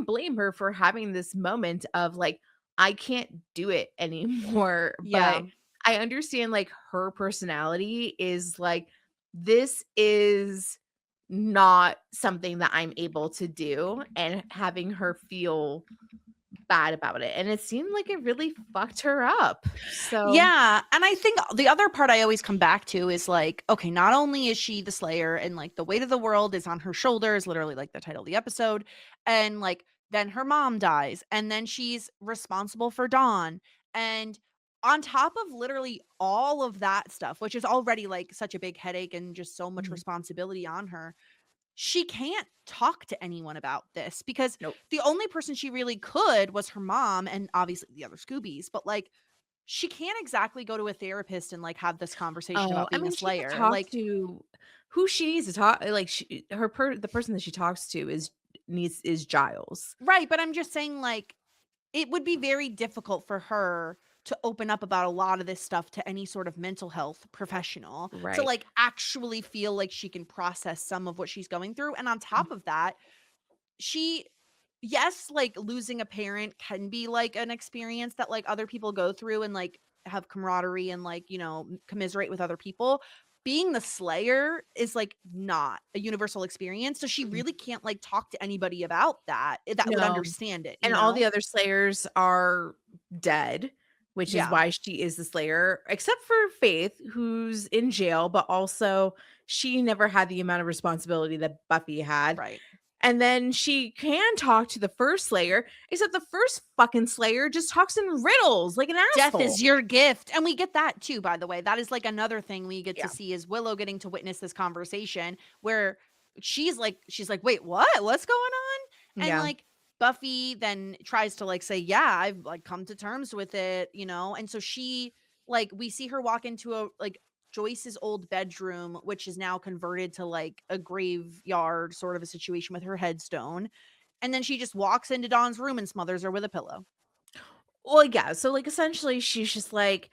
blame her for having this moment of like, I can't do it anymore. But I understand, like, her personality is like, this is not something that I'm able to do, and having her feel bad about it, and it seemed like it really fucked her up. So
Yeah, and I think the other part I always come back to is like, okay, not only is she the Slayer and like the weight of the world is on her shoulders, literally like the title of the episode, and like then her mom dies, and then she's responsible for Dawn, and on top of literally all of that stuff, which is already like such a big headache and just so much
Mhm.
responsibility on her, she can't talk to anyone about this because
Nope.
the only person she really could was her mom and obviously the other Scoobies, but like she can't exactly go to a therapist and like have this conversation
Oh,
about
I
being a
mean, she could
Slayer.
talk
Like,
to who she needs to talk like, the person that she talks to is Giles.
right, but I'm just saying like it would be very difficult for her to open up about a lot of this stuff to any sort of mental health professional to
Right.
like actually feel like she can process some of what she's going through. And on top of that, she yes, like losing a parent can be like an experience that like other people go through and like have camaraderie and like, commiserate with other people. Being the Slayer is like not a universal experience. So she
Mhm.
really can't like talk to anybody about that that would
No.
understand it,
And all the other Slayers are dead, which is
Yeah,
why she is the Slayer, except for Faith, who's in jail, but also she never had the amount of responsibility that Buffy had.
right.
And then she can talk to the first Slayer, except the first fucking Slayer just talks in riddles like an
Death
asshole.
is your gift. And we get that too, by the way. That is like another thing we get to
Yeah.
see is Willow getting to witness this conversation where she's like, wait, what? What's going on? And
Yeah.
like Buffy then tries to like say, yeah, I've like come to terms with it. And so she like we see her walk into a like Joyce's old bedroom, which is now converted to like a graveyard sort of a situation with her headstone. And then she just walks into Dawn's room and smothers her with a pillow.
Well, yeah. So, like, essentially, she's just like,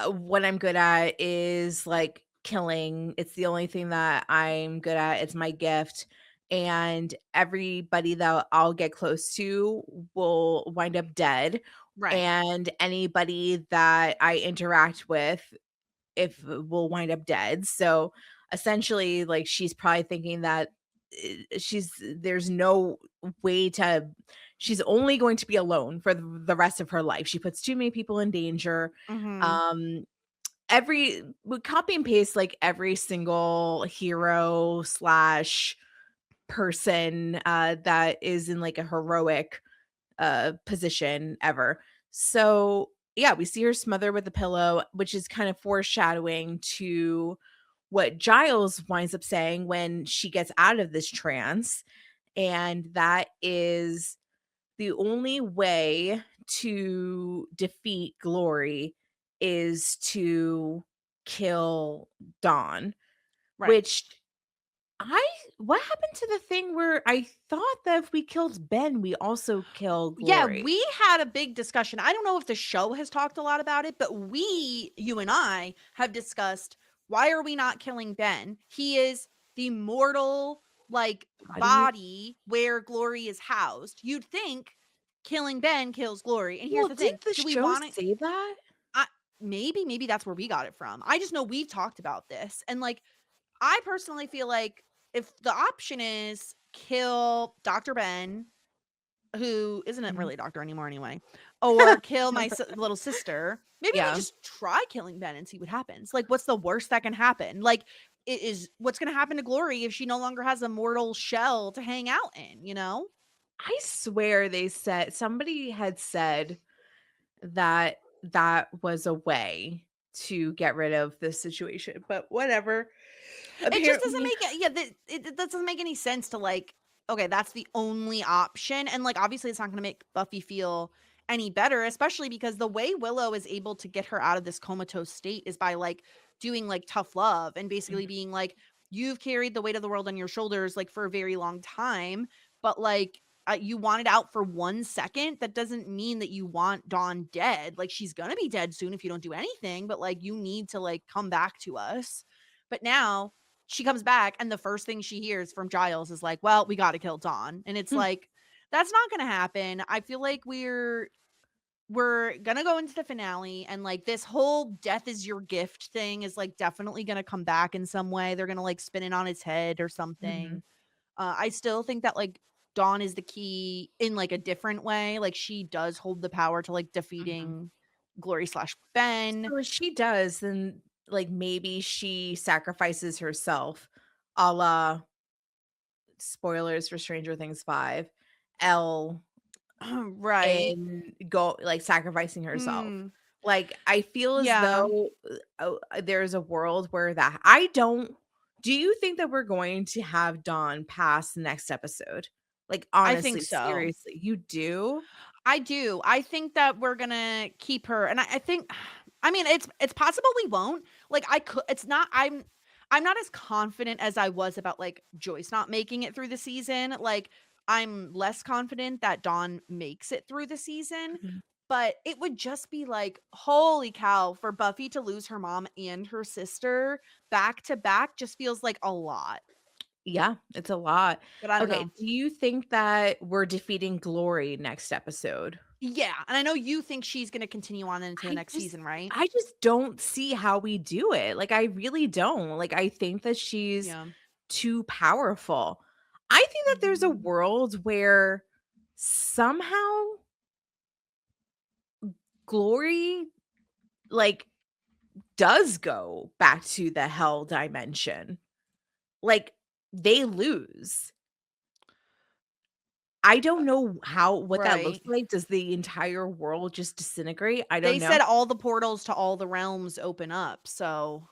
what I'm good at is like killing. It's the only thing that I'm good at. It's my gift. And everybody that I'll get close to will wind up dead.
Right.
And anybody that I interact with if will wind up dead. So essentially, like she's probably thinking that there's no way to she's only going to be alone for the rest of her life. She puts too many people in danger.
Mhm.
Um every we copy and paste like every single hero slash person that is in like a heroic position ever. So, yeah, we see her smother with a pillow, which is kind of foreshadowing to what Giles winds up saying when she gets out of this trance. And that is the only way to defeat Glory is to kill Dawn,
Right.
which I what happened to the thing where I thought that if we killed Ben, we also kill
Yeah,
Glory?
we had a big discussion. I don't know if the show has talked a lot about it, but you and I, have discussed why are we not killing Ben? He is the mortal, like,
Body.
body where Glory is housed. You'd think killing Ben kills Glory. And here's
Well,
the thing.
didn't the
Do we
show
want it?
say that?
I, maybe that's where we got it from. I just know we've talked about this. And, like, I personally feel like if the option is kill Dr. Ben, who isn't
Mhm.
really a doctor anymore anyway, or kill my little sister, maybe we
Yeah.
just try killing Ben and see what happens. Like, what's the worst that can happen? Like, it is what's going to happen to Glory if she no longer has a mortal shell to hang out in?
I swear they said somebody had said that that was a way to get rid of this situation, but whatever.
It just doesn't
Apparently.
make it, yeah, that doesn't make any sense to like, okay, that's the only option. And like, obviously, it's not going to make Buffy feel any better, especially because the way Willow is able to get her out of this comatose state is by like doing like tough love and basically being like, you've carried the weight of the world on your shoulders like for a very long time, but like, you want it out for 1 second. That doesn't mean that you want Dawn dead. Like, she's gonna be dead soon if you don't do anything, but like, you need to like come back to us. But now she comes back and the first thing she hears from Giles is like, "Well, we got to kill Dawn." And it's
Mm,
like that's not going to happen. I feel like we're going to go into the finale and like this whole death is your gift thing is like definitely going to come back in some way. They're going to like spin it on its head or
mhm.
something. I still think that like Dawn is the key in like a different way. Like she does hold the power to like defeating Glory / Ben.
So if she does, then like maybe she sacrifices herself, a la spoilers for Stranger Things 5, Elle
Right.
and go like sacrificing herself.
Mm,
Like I feel as
yeah,
though there's a world where that I don't. Do you think that we're going to have Dawn pass the next episode? Like
I think
honestly,
so.
seriously, you do?
I do. I think that we're gonna keep her, and I think, I mean, it's possible we won't. Like, I could. It's not. I'm not as confident as I was about like Joyce not making it through the season. Like, I'm less confident that Dawn makes it through the season.
Mhm.
But it would just be like, holy cow, for Buffy to lose her mom and her sister back to back just feels like a lot.
Yeah, it's a lot.
But I don't
Okay,
know.
do you think that we're defeating Glory next episode?
Yeah, and I know you think she's gonna continue on into the
I
next
just
season, right?
I just don't see how we do it. Like I really don't. Like I think that she's
Yeah.
too powerful. I think that there's a
Mhm.
world where somehow Glory like does go back to the hell dimension. Like they lose. I don't know what that looks
Right.
like. Does the entire world just disintegrate? I don't
They
know.
said all the portals to all the realms open up, so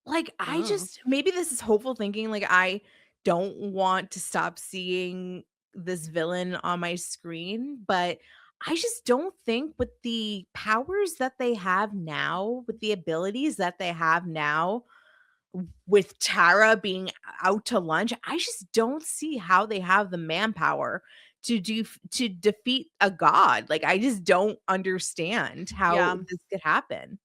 Like,
I don't
I
know.
just maybe this is hopeful thinking, like, I don't want to stop seeing this villain on my screen, but I just don't think with the powers that they have now, with the abilities that they have now, with Tara being out to lunch, I just don't see how they have the manpower to defeat a god. Like, I just don't understand how
Yeah.
this could happen.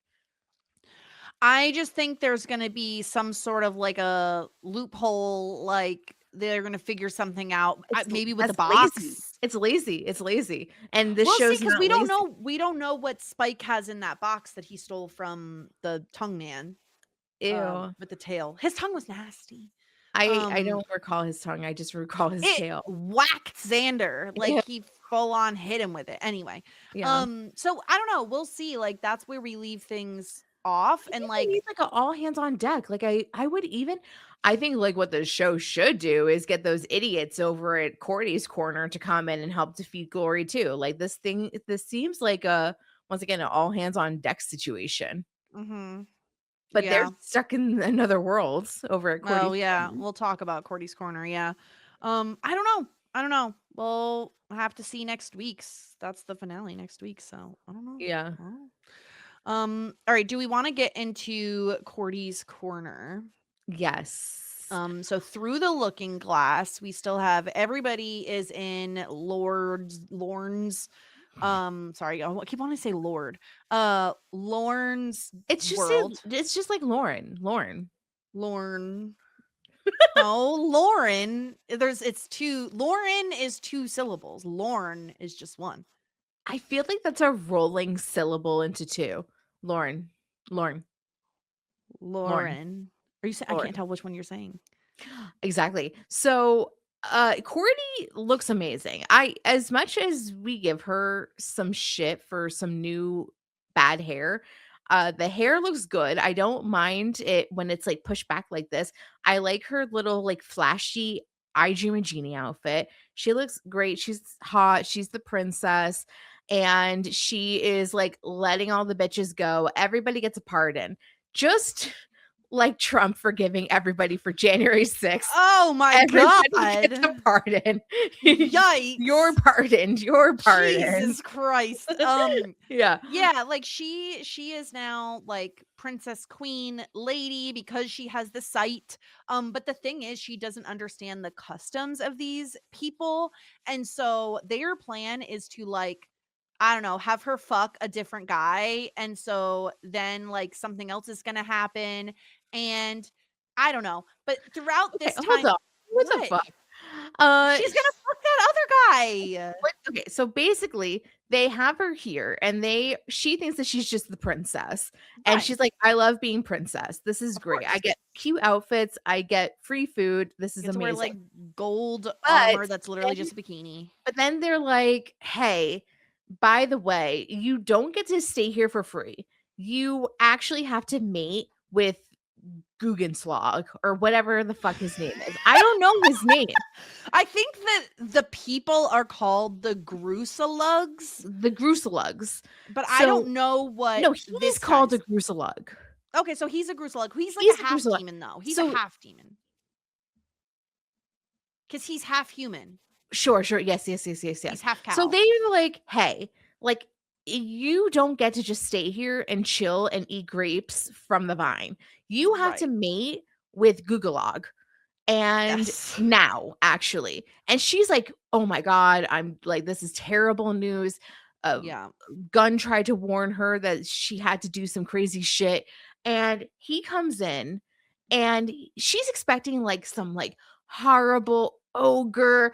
I just think there's gonna be some sort of like a loophole, like they're gonna figure something out, maybe with the
That's lazy.
box.
It's lazy, it's lazy, and this
We'll see,
show's
because
not lazy.
we don't know what Spike has in that box that he stole from the tongue man,
Ew.
with the tail. His tongue was nasty.
I
Um,
don't recall his tongue, I just recall his
it
tail.
whacked Xander, like
Yeah,
he full on hit him with it. Anyway,
yeah.
so I don't know. We'll see. Like that's where we leave things off,
I
and
think we
like,
need, like, a all hands on deck, like, I would even I think, like, what the show should do is get those idiots over at Cordy's corner to come in and help defeat Glory too, like, this seems like a once again, an all hands on deck situation,
hmm
but they're
yeah.
stuck in another world over at
Oh
Cordy's
yeah,
corner.
we'll talk about Cordy's corner. Yeah. I don't know. I don't know. We'll have to see next week's. That's the finale next week. So I don't know.
Yeah.
I don't know. All right. Do we want to get into Cordy's corner?
Yes.
So through the looking glass, we still have everybody is in Lorne's. Sorry, I keep wanting to say Lord. Lorne's world.
It's just like Lauren.
Lorne. No, Lauren. It's two. Lauren is two syllables. Lorne is just one.
I feel like that's a rolling syllable into 2. Lauren. Lauren. Lauren.
Lauren. Are you saying? I can't
Lauren.
tell which one you're saying.
Exactly. So, Cordy looks amazing. I as much as we give her some shit for some new bad hair, the hair looks good. I don't mind it when it's, like, pushed back like this. I like her little, like, flashy I Dream a Genie outfit. She looks great. She's hot. She's the princess, and she is, like, letting all the bitches go. Everybody gets a pardon. Just like Trump forgiving everybody for January 6th.
Oh my
Everybody gets a
god!
pardon.
Yikes!
You're pardoned. You're pardoned.
Jesus Christ.
Yeah.
Yeah, like she is now like princess queen lady because she has the sight. But the thing is she doesn't understand the customs of these people. And so their plan is to like, I don't know, have her fuck a different guy. And so then like something else is gonna happen. And I don't know. But throughout
Okay,
this
hold
time,
on. What the
what?
fuck?
She's gonna fuck that other Why?
Okay, so basically they have her here and she thinks that she's just the princess. And
Right.
she's like, I love being princess. This is
Of
great. I
course.
get cute outfits, I get free food. This is
Get to wear
amazing.
like gold
But
armor that's literally
then
just a bikini.
but then they're like, hey, by the way, you don't get to stay here for free. You actually have to mate with Guggenslog or whatever the fuck his name is. I don't know his name.
I think that the people are called the Grusalugs,
The Grusalugs.
but I don't know what.
No, he
this
is called a
guy's-
Grusalug.
Okay, so he's a Grusalug. He's like
He's
a
a
half
Grusalug.
demon, though. He's
So-
a half demon because he's half human.
Sure. Yes.
He's half cow.
So they're like, hey, like, you don't get to just stay here and chill and eat grapes from the vine. You have to
Right.
mate with Googalog. And
Yes.
now, actually. And she's like, oh my God, I'm like, this is terrible news.
Yeah.
Gunn tried to warn her that she had to do some crazy shit. And he comes in and she's expecting like some like horrible ogre,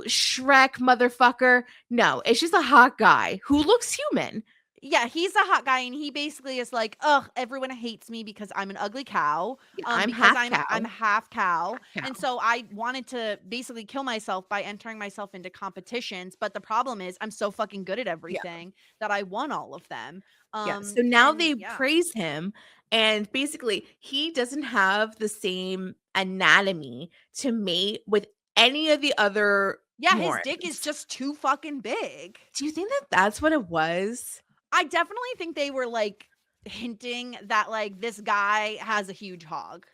Shrek motherfucker. No, it's just a hot guy who looks human.
Yeah, he's a hot guy, and he basically is like, ugh, everyone hates me because I'm an ugly cow.
Yeah, I'm
because
half cow.
I'm half cow.
Half
And
cow.
so I wanted to basically kill myself by entering myself into competitions. But the problem is I'm so fucking good at everything that I won all of them.
So now
and
they
yeah.
praise him, and basically he doesn't have the same anatomy to mate with any of the other
Yeah, his
Morons.
dick is just too fucking big.
Do you think that that's what it was?
I definitely think they were like hinting that like this guy has a huge hog.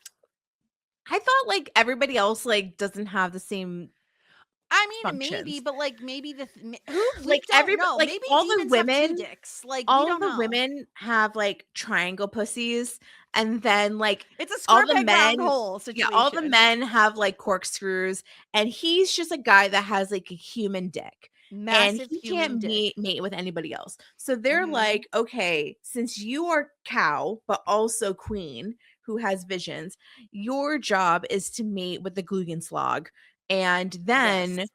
I thought like everybody else like doesn't have the same
I mean, maybe,
functions.
but like maybe who
Like
don't
everybody,
know.
like
Maybe
all the
demons have two
women,
dicks. Like we
all
don't
the
know.
women have like triangle pussies, and then like
It's a
all
square
the
peg round
men-
hole
yeah,
situation.
all the men have like corkscrews, and he's just a guy that has like a human dick.
Massive
And he
human
can't
dick.
mate with anybody else. So they're
Mhm.
like, okay, since you are cow, but also queen who has visions, your job is to mate with the Glugenslog. And then
Yes.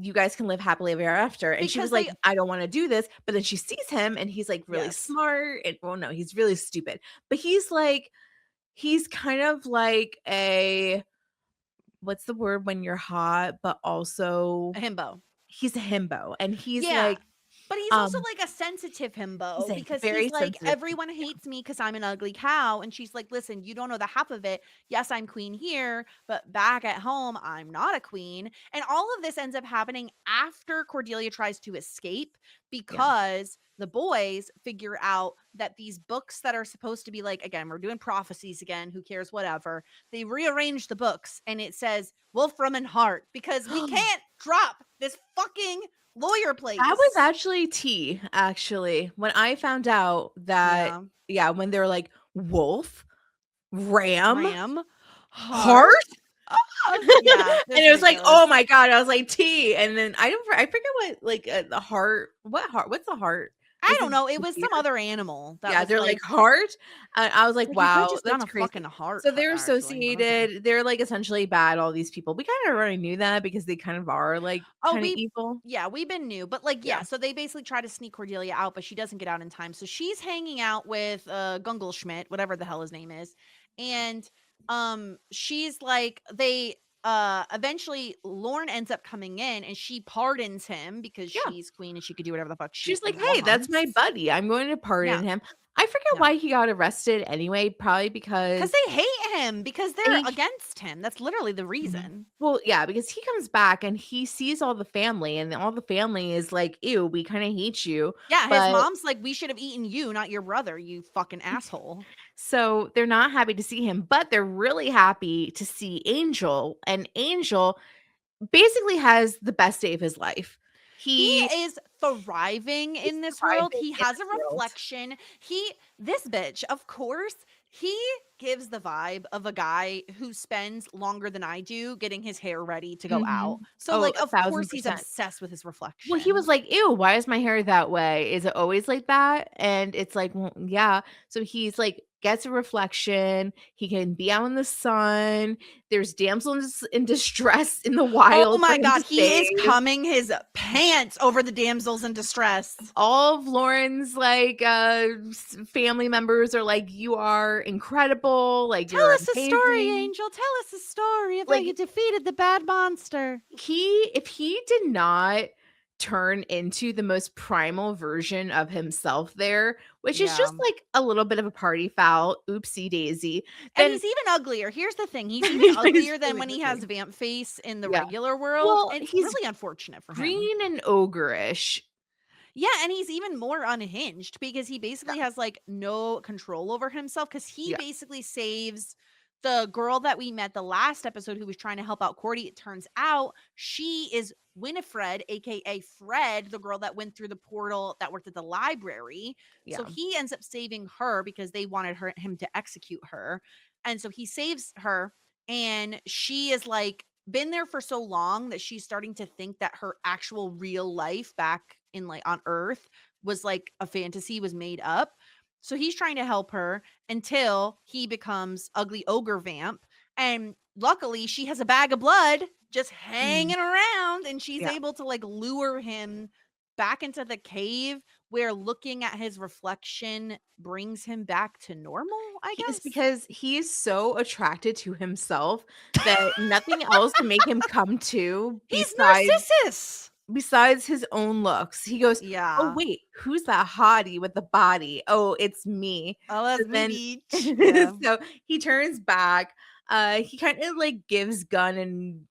you guys can live happily ever after. And she
Because
was like,
they-
I don't want to do this. But then she sees him and he's like really
Yes.
smart. And well, no, he's really stupid. But he's kind of like what's the word when you're hot, but also
A himbo.
he's a himbo. And he's
Yeah.
like,
But he's also like a sensitive himbo
he's a
because
very
he's like,
sensitive
everyone hates me because I'm an ugly cow. And she's like, listen, you don't know the half of it. Yes, I'm queen here, but back at home, I'm not a queen. And all of this ends up happening after Cordelia tries to escape because the boys figure out that these books that are supposed to be like, again, we're doing prophecies again, who cares, whatever. They rearrange the books and it says Wolfram and Hart because we can't drop this fucking lawyer place.
that was actually tea, actually. When I found out that, when they're like, wolf, ram, heart.
Yeah,
And it was like,
ridiculous.
oh my God. I was like, tea. And then I forget what, like, the heart, what's the heart?
I
Is
don't
it
know. It was some
deer?
other animal. That
Yeah,
was
they're like heart. And I was like,
you could've
wow,
just done
that's
a
crazy.
fucking heart.
So they're
actually, but
associated.
okay.
They're like essentially bad. All these people. We kind of already knew that because they kind of are like kind of evil.
Yeah, we've been new, but like,
Yeah.
so they basically try to sneak Cordelia out, but she doesn't get out in time. So she's hanging out with Gungelschmidt, whatever the hell his name is, and she's like, they eventually Lorne ends up coming in and she pardons him because she's queen and she could do whatever the fuck
She's like, hey, that's my
wants.
buddy. I'm going to pardon him. I forget why he got arrested anyway. Probably because
they hate him because they're
And he-
against him. That's literally the reason.
well, yeah, because he comes back and he sees all the family, and all the family is like, ew, we kind of hate you.
Yeah,
but-
his mom's like, we should have eaten you, not your brother, you fucking asshole.
So they're not happy to see him, but they're really happy to see Angel. And Angel basically has the best day of his life.
He is thriving in this world.
thriving
He
in
has a
this world.
reflection. This bitch, of course, He gives the vibe of a guy who spends longer than I do getting his hair ready to go out. So,
Oh,
like, of course, he's
1,000%.
obsessed with his
Well, he was
reflection.
like, "Ew, why is my hair that way? Is it always like that?" And it's like, "Well, yeah." So he's like, gets a reflection. He can be out in the sun. There's damsels in distress in the
Oh
wild for
my
him to
God, he is
save.
coming his pants over the damsels in distress.
All of Lauren's like family members are like, "You are incredible. Like,
Tell
you're
us a story,
amazing."
Angel. Tell us a story of how
Like,
you defeated the bad monster.
if he did not turn into the most primal version of himself there, which is
Yeah.
just like a little bit of a party foul, oopsie daisy,
And
then
he's even uglier. Here's the thing. He's even
he's
uglier than
really
when he has
ugly.
vamp face in the
Yeah.
regular world.
Well,
It's
he's
really unfortunate for him.
green and ogreish.
Yeah, and he's even more unhinged because he basically has like no control over himself because he
Yeah.
basically saves the girl that we met the last episode who was trying to help out Cordy. It turns out she is Winifred, aka Fred, the girl that went through the portal that worked at the library. So
Yeah.
he ends up saving her because they wanted him to execute her. And so he saves her, and she is like been there for so long that she's starting to think that her actual real life back in like on Earth was like a fantasy, was made up. So he's trying to help her until he becomes ugly ogre vamp. And luckily she has a bag of blood just hanging around, and she's
Yeah.
able to like lure him back into the cave where looking at his reflection brings him back to normal, I
He
guess.
is because he is so attracted to himself that nothing else can make him come to
He's
besides
Narcissus.
his own looks. He goes, "Oh,
Yeah.
wait, who's that hottie with the body? Oh, it's me."
Oh, that's
So
me,
then
beach. Yeah.
so he turns back. He kind of like gives Gunn and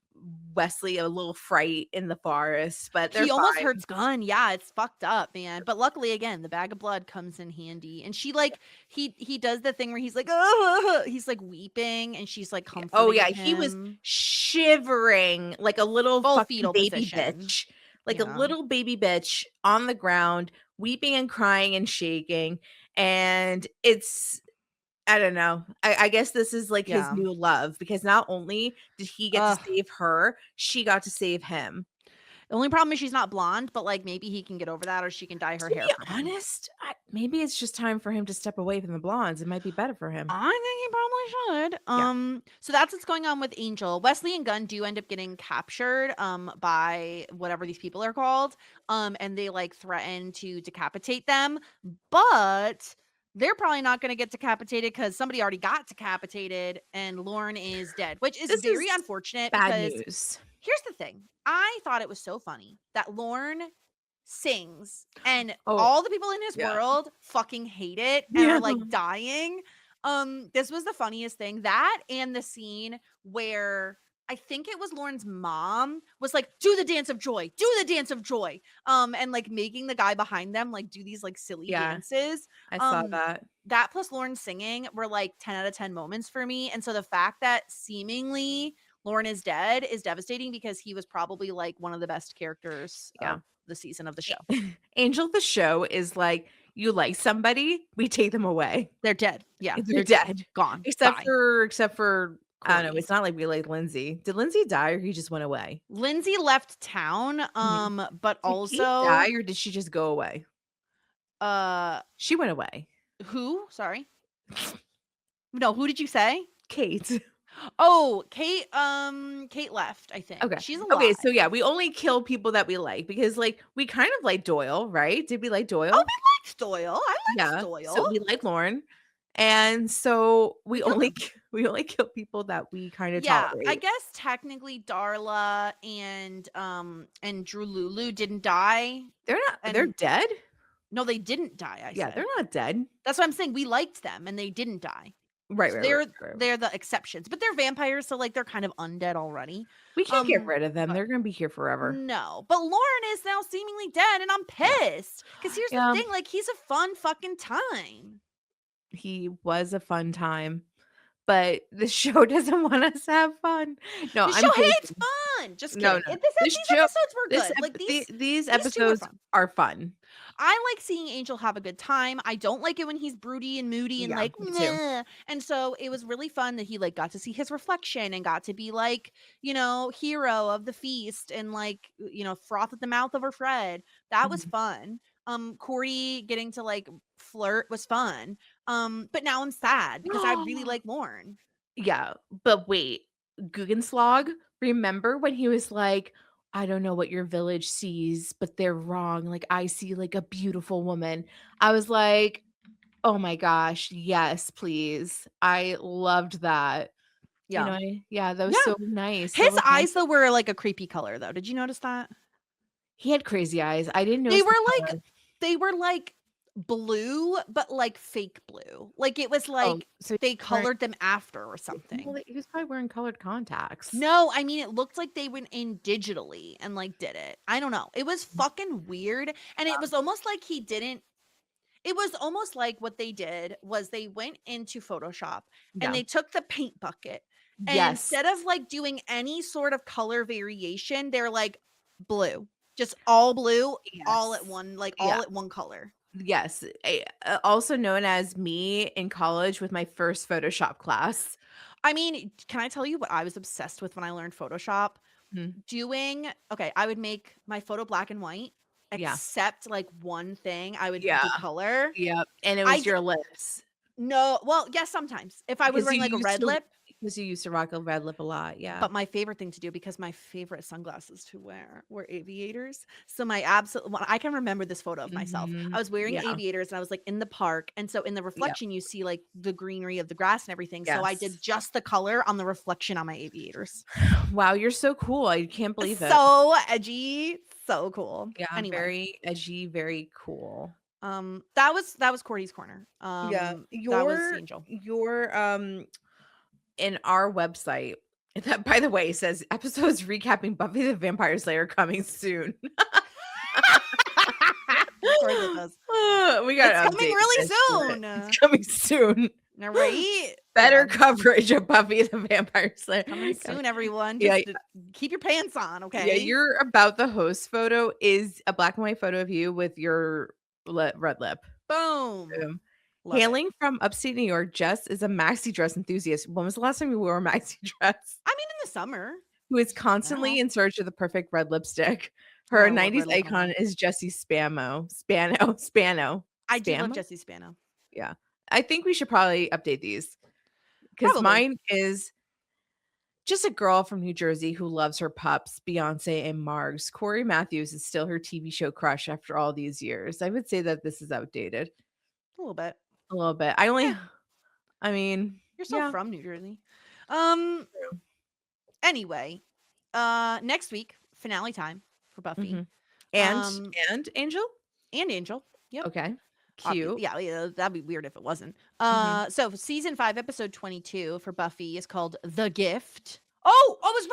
Wesley a little fright in the forest, but they're
He almost
fine.
hurts Gunn. Yeah, it's fucked up, man. But luckily, again, the bag of blood comes in handy. And she like he does the thing where he's like, oh, he's like weeping, and she's like comforting
Oh yeah, he was
him.
shivering like a little
Full
fucking
fetal
baby
position.
bitch. Like a
Yeah.
little baby bitch on the ground, weeping and crying and shaking. And it's I don't know. I guess this is like his
Yeah.
new love because not only did he get to save her, she got to save him.
The only problem is she's not blonde, but like maybe he can get over that, or she can dye her
To
hair
be
for him.
honest, maybe it's just time for him to step away from the blondes. It might be better for him.
I think he probably should. So that's what's going on with Angel. Wesley and Gunn do end up getting captured by whatever these people are called. And they like threaten to decapitate them, but they're probably not going to get decapitated because somebody already got decapitated and Lauren is dead, which is
This
very
is
unfortunate
bad
because
news.
here's the thing. I thought it was so funny that Lauren sings and
Oh,
all the people in his
yeah.
world fucking hate it and
Yeah.
are like dying. This was the funniest thing. That and the scene where I think it was Lauren's mom was like, do the dance of joy, do the dance of joy. And like making the guy behind them like do these like silly
Yeah.
dances.
I saw that.
That plus Lauren singing were like 10 out of 10 moments for me. And so the fact that seemingly Lauren is dead is devastating because he was probably like one of the best characters of the season of the show.
Angel the show is like, you like somebody, we take them away.
They're dead. Yeah.
They're dead.
Gone.
Except
Bye.
for I don't know.
Corey.
It's not like we like Lindsay. Did Lindsay die or he just went away?
Lindsay left town. But
Did
also
Kate die or did she just go away? She went away.
Who? Sorry. No, who did you say?
Kate.
Oh, Kate left, I think.
Okay.
She's alive.
Okay, so yeah, we only kill people that we like because like we kind of like Doyle, right? Did we like Doyle?
Oh, we liked Doyle. I liked Doyle.
So we like Lauren. And so we only kill people that we kind of tolerate.
I guess technically Darla and Drew Lulu didn't die.
They're dead?
No, they didn't die, I said.
They're not dead.
That's what I'm saying. We liked them and they didn't die.
Right,
So
right.
they're the exceptions, but they're vampires, so like they're kind of undead already.
We can't get rid of them. They're gonna be here forever.
No, but Lauren is now seemingly dead, and I'm pissed. Because here's the thing: like he's a fun fucking time.
He was a fun time, but the show doesn't want us to have fun. No,
The show hates fun. Just
No,
kidding.
no.
These episodes were
This
good. Like
these
these two were
episodes
fun.
are fun.
I like seeing Angel have a good time. I don't like it when he's broody and moody and
Yeah,
like,
me too.
meh. And so it was really fun that he like got to see his reflection and got to be like, you know, hero of the feast and like, you know, froth at the mouth over Fred. That was
Mhm.
fun. Corey getting to like flirt was fun. But now I'm sad because I really like Lorne.
Yeah, but wait, Guggenslog, remember when he was like, "I don't know what your village sees, but they're wrong. Like, I see, like, a beautiful woman." I was like, "Oh my gosh, yes, please." I loved that. You
Yeah.
know, yeah, that was
Yeah.
so nice, so
His eyes
romantic.
though were like a creepy color though. Did you notice that?
He had crazy eyes. I didn't
They
notice
were
the
like
color.
they were like blue, but like fake blue. Like it was
Oh,
like
so
they
wearing
colored them after or
well,
something.
he was probably wearing colored contacts.
No, I mean it looked like they went in digitally and like did it. I don't know. It was fucking weird. And it was almost like he didn't it was almost like what they did was they went into Photoshop and
Yeah.
they took the paint bucket and
Yes.
instead of like doing any sort of color variation, they're like blue. Just all blue, all at
Yes.
one, like
Yeah.
all at one color.
Yes, also known as me in college with my first Photoshop class.
I mean, can I tell you what I was obsessed with when I learned Photoshop?
Mhm.
Okay, I would make my photo black and white,
Yeah.
except like one thing I would
Yeah.
decolor.
Yep, and it
I
was
d-
your lips
no, well, yes, sometimes if I was
because
wearing
you
like a
used
red
to
lip.
because you used to rock a red lip a lot, yeah.
But my favorite thing to do, because my favorite sunglasses to wear were aviators. So my absolute, I can remember this photo of myself. I
Mhm.
was wearing
Yeah,
aviators and I was like in the park. And so in the
yep,
reflection, you see like the greenery of the grass and everything. So I
yes.
did just the color on the reflection on my aviators.
Wow, you're so cool, I can't believe it.
So edgy, so cool.
Yeah,
Anyway,
very edgy, very cool.
that was Cordy's corner.
Yeah,
That was Angel.
in our website that, by the way, says episodes recapping Buffy the Vampire Slayer coming soon.
Of course it does.
We got
It's
to
coming
update
really
this shit.
soon.
It's coming soon.
All right.
Better
Yeah.
coverage of Buffy the Vampire Slayer.
Coming soon, everyone.
Yeah,
Just keep your pants on,
yeah,
okay?
your about the host photo is a black and white photo of you with your red lip.
Boom.
Boom.
Love it.
Hailing from upstate New York, Jess is a maxi dress enthusiast. When was the last time you wore a maxi dress?
I mean, in the summer.
Who is constantly
Now.
in search of the perfect red lipstick.
Oh,
Her
I love
90s
red lip on
icon
that.
is Jessie Spano.
I do love
Spamo?
Jesse Spano.
Yeah. I think we should probably update these because
Probably.
mine is just a girl from New Jersey who loves her pups, Beyonce and Margs. Corey Matthews is still her TV show crush after all these years. I would say that this is outdated
A little bit.
a little bit. I mean,
You're still
yeah.
from New Jersey. Anyway, next week, finale time for Buffy.
Mhm. And Angel?
And Angel. Yep.
Okay. Cute.
Yeah, that'd be weird if it wasn't.
Mhm.
So season 5, episode 22 for Buffy is called The Gift. Oh, I was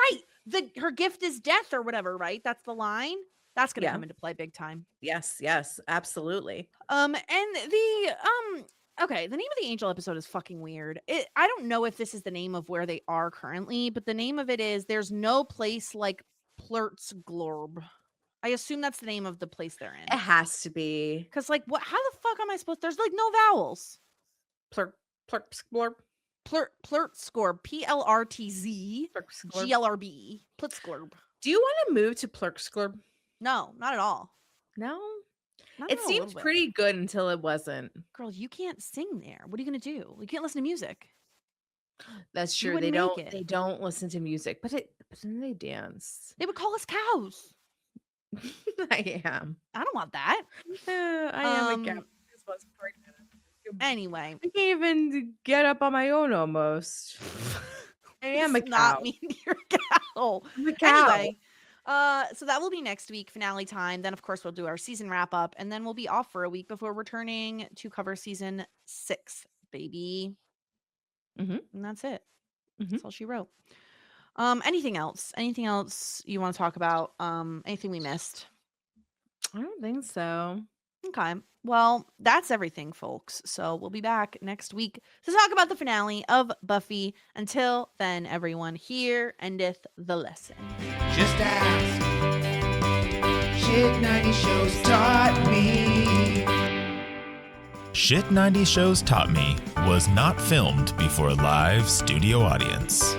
right. Her gift is death or whatever, right? That's the line. That's gonna
Yeah.
come into play big time.
Yes, absolutely.
And the okay, the name of the Angel episode is fucking weird. I don't know if this is the name of where they are currently, but the name of it is There's No Place Like Plurtzglorb. I assume that's the name of the place they're
It
in.
has to be.
Because like what how the fuck am I supposed there's like no vowels.
Plurp, splorp,
Plurtzglorb. PLRTZ
plurksglorb.
GLRB. Plurtzglorb.
Do you want to move to Plurksglorb?
No, not at all.
No.
Not
It
even a
seemed
little bit.
pretty good until it wasn't.
Girl, you can't sing there. What are you gonna do? You can't listen to music.
That's
You
true. They
wouldn't make
don't
it.
they don't listen to music, but then they dance.
They would call us cows.
I am.
I don't want that.
I am a cat. This was pregnant.
Anyway,
I can't even get up on my own almost. I am a
it's not
cow.
mean you're a cow.
I'm a cow.
Anyway, so that will be next week, finale time. Then, of course, we'll do our season wrap up, and then we'll be off for a week before returning to cover season 6, baby.
Mhm.
And that's it.
Mhm.
That's all she wrote. Anything else? Anything else you want to talk about? Anything we missed?
I don't think so.
Okay. Well, that's everything, folks. So we'll be back next week to talk about the finale of Buffy. Until then, everyone, here endeth the lesson.
Just ask. Shit 90 shows taught me.
Shit 90 Shows Taught Me was not filmed before a live studio audience.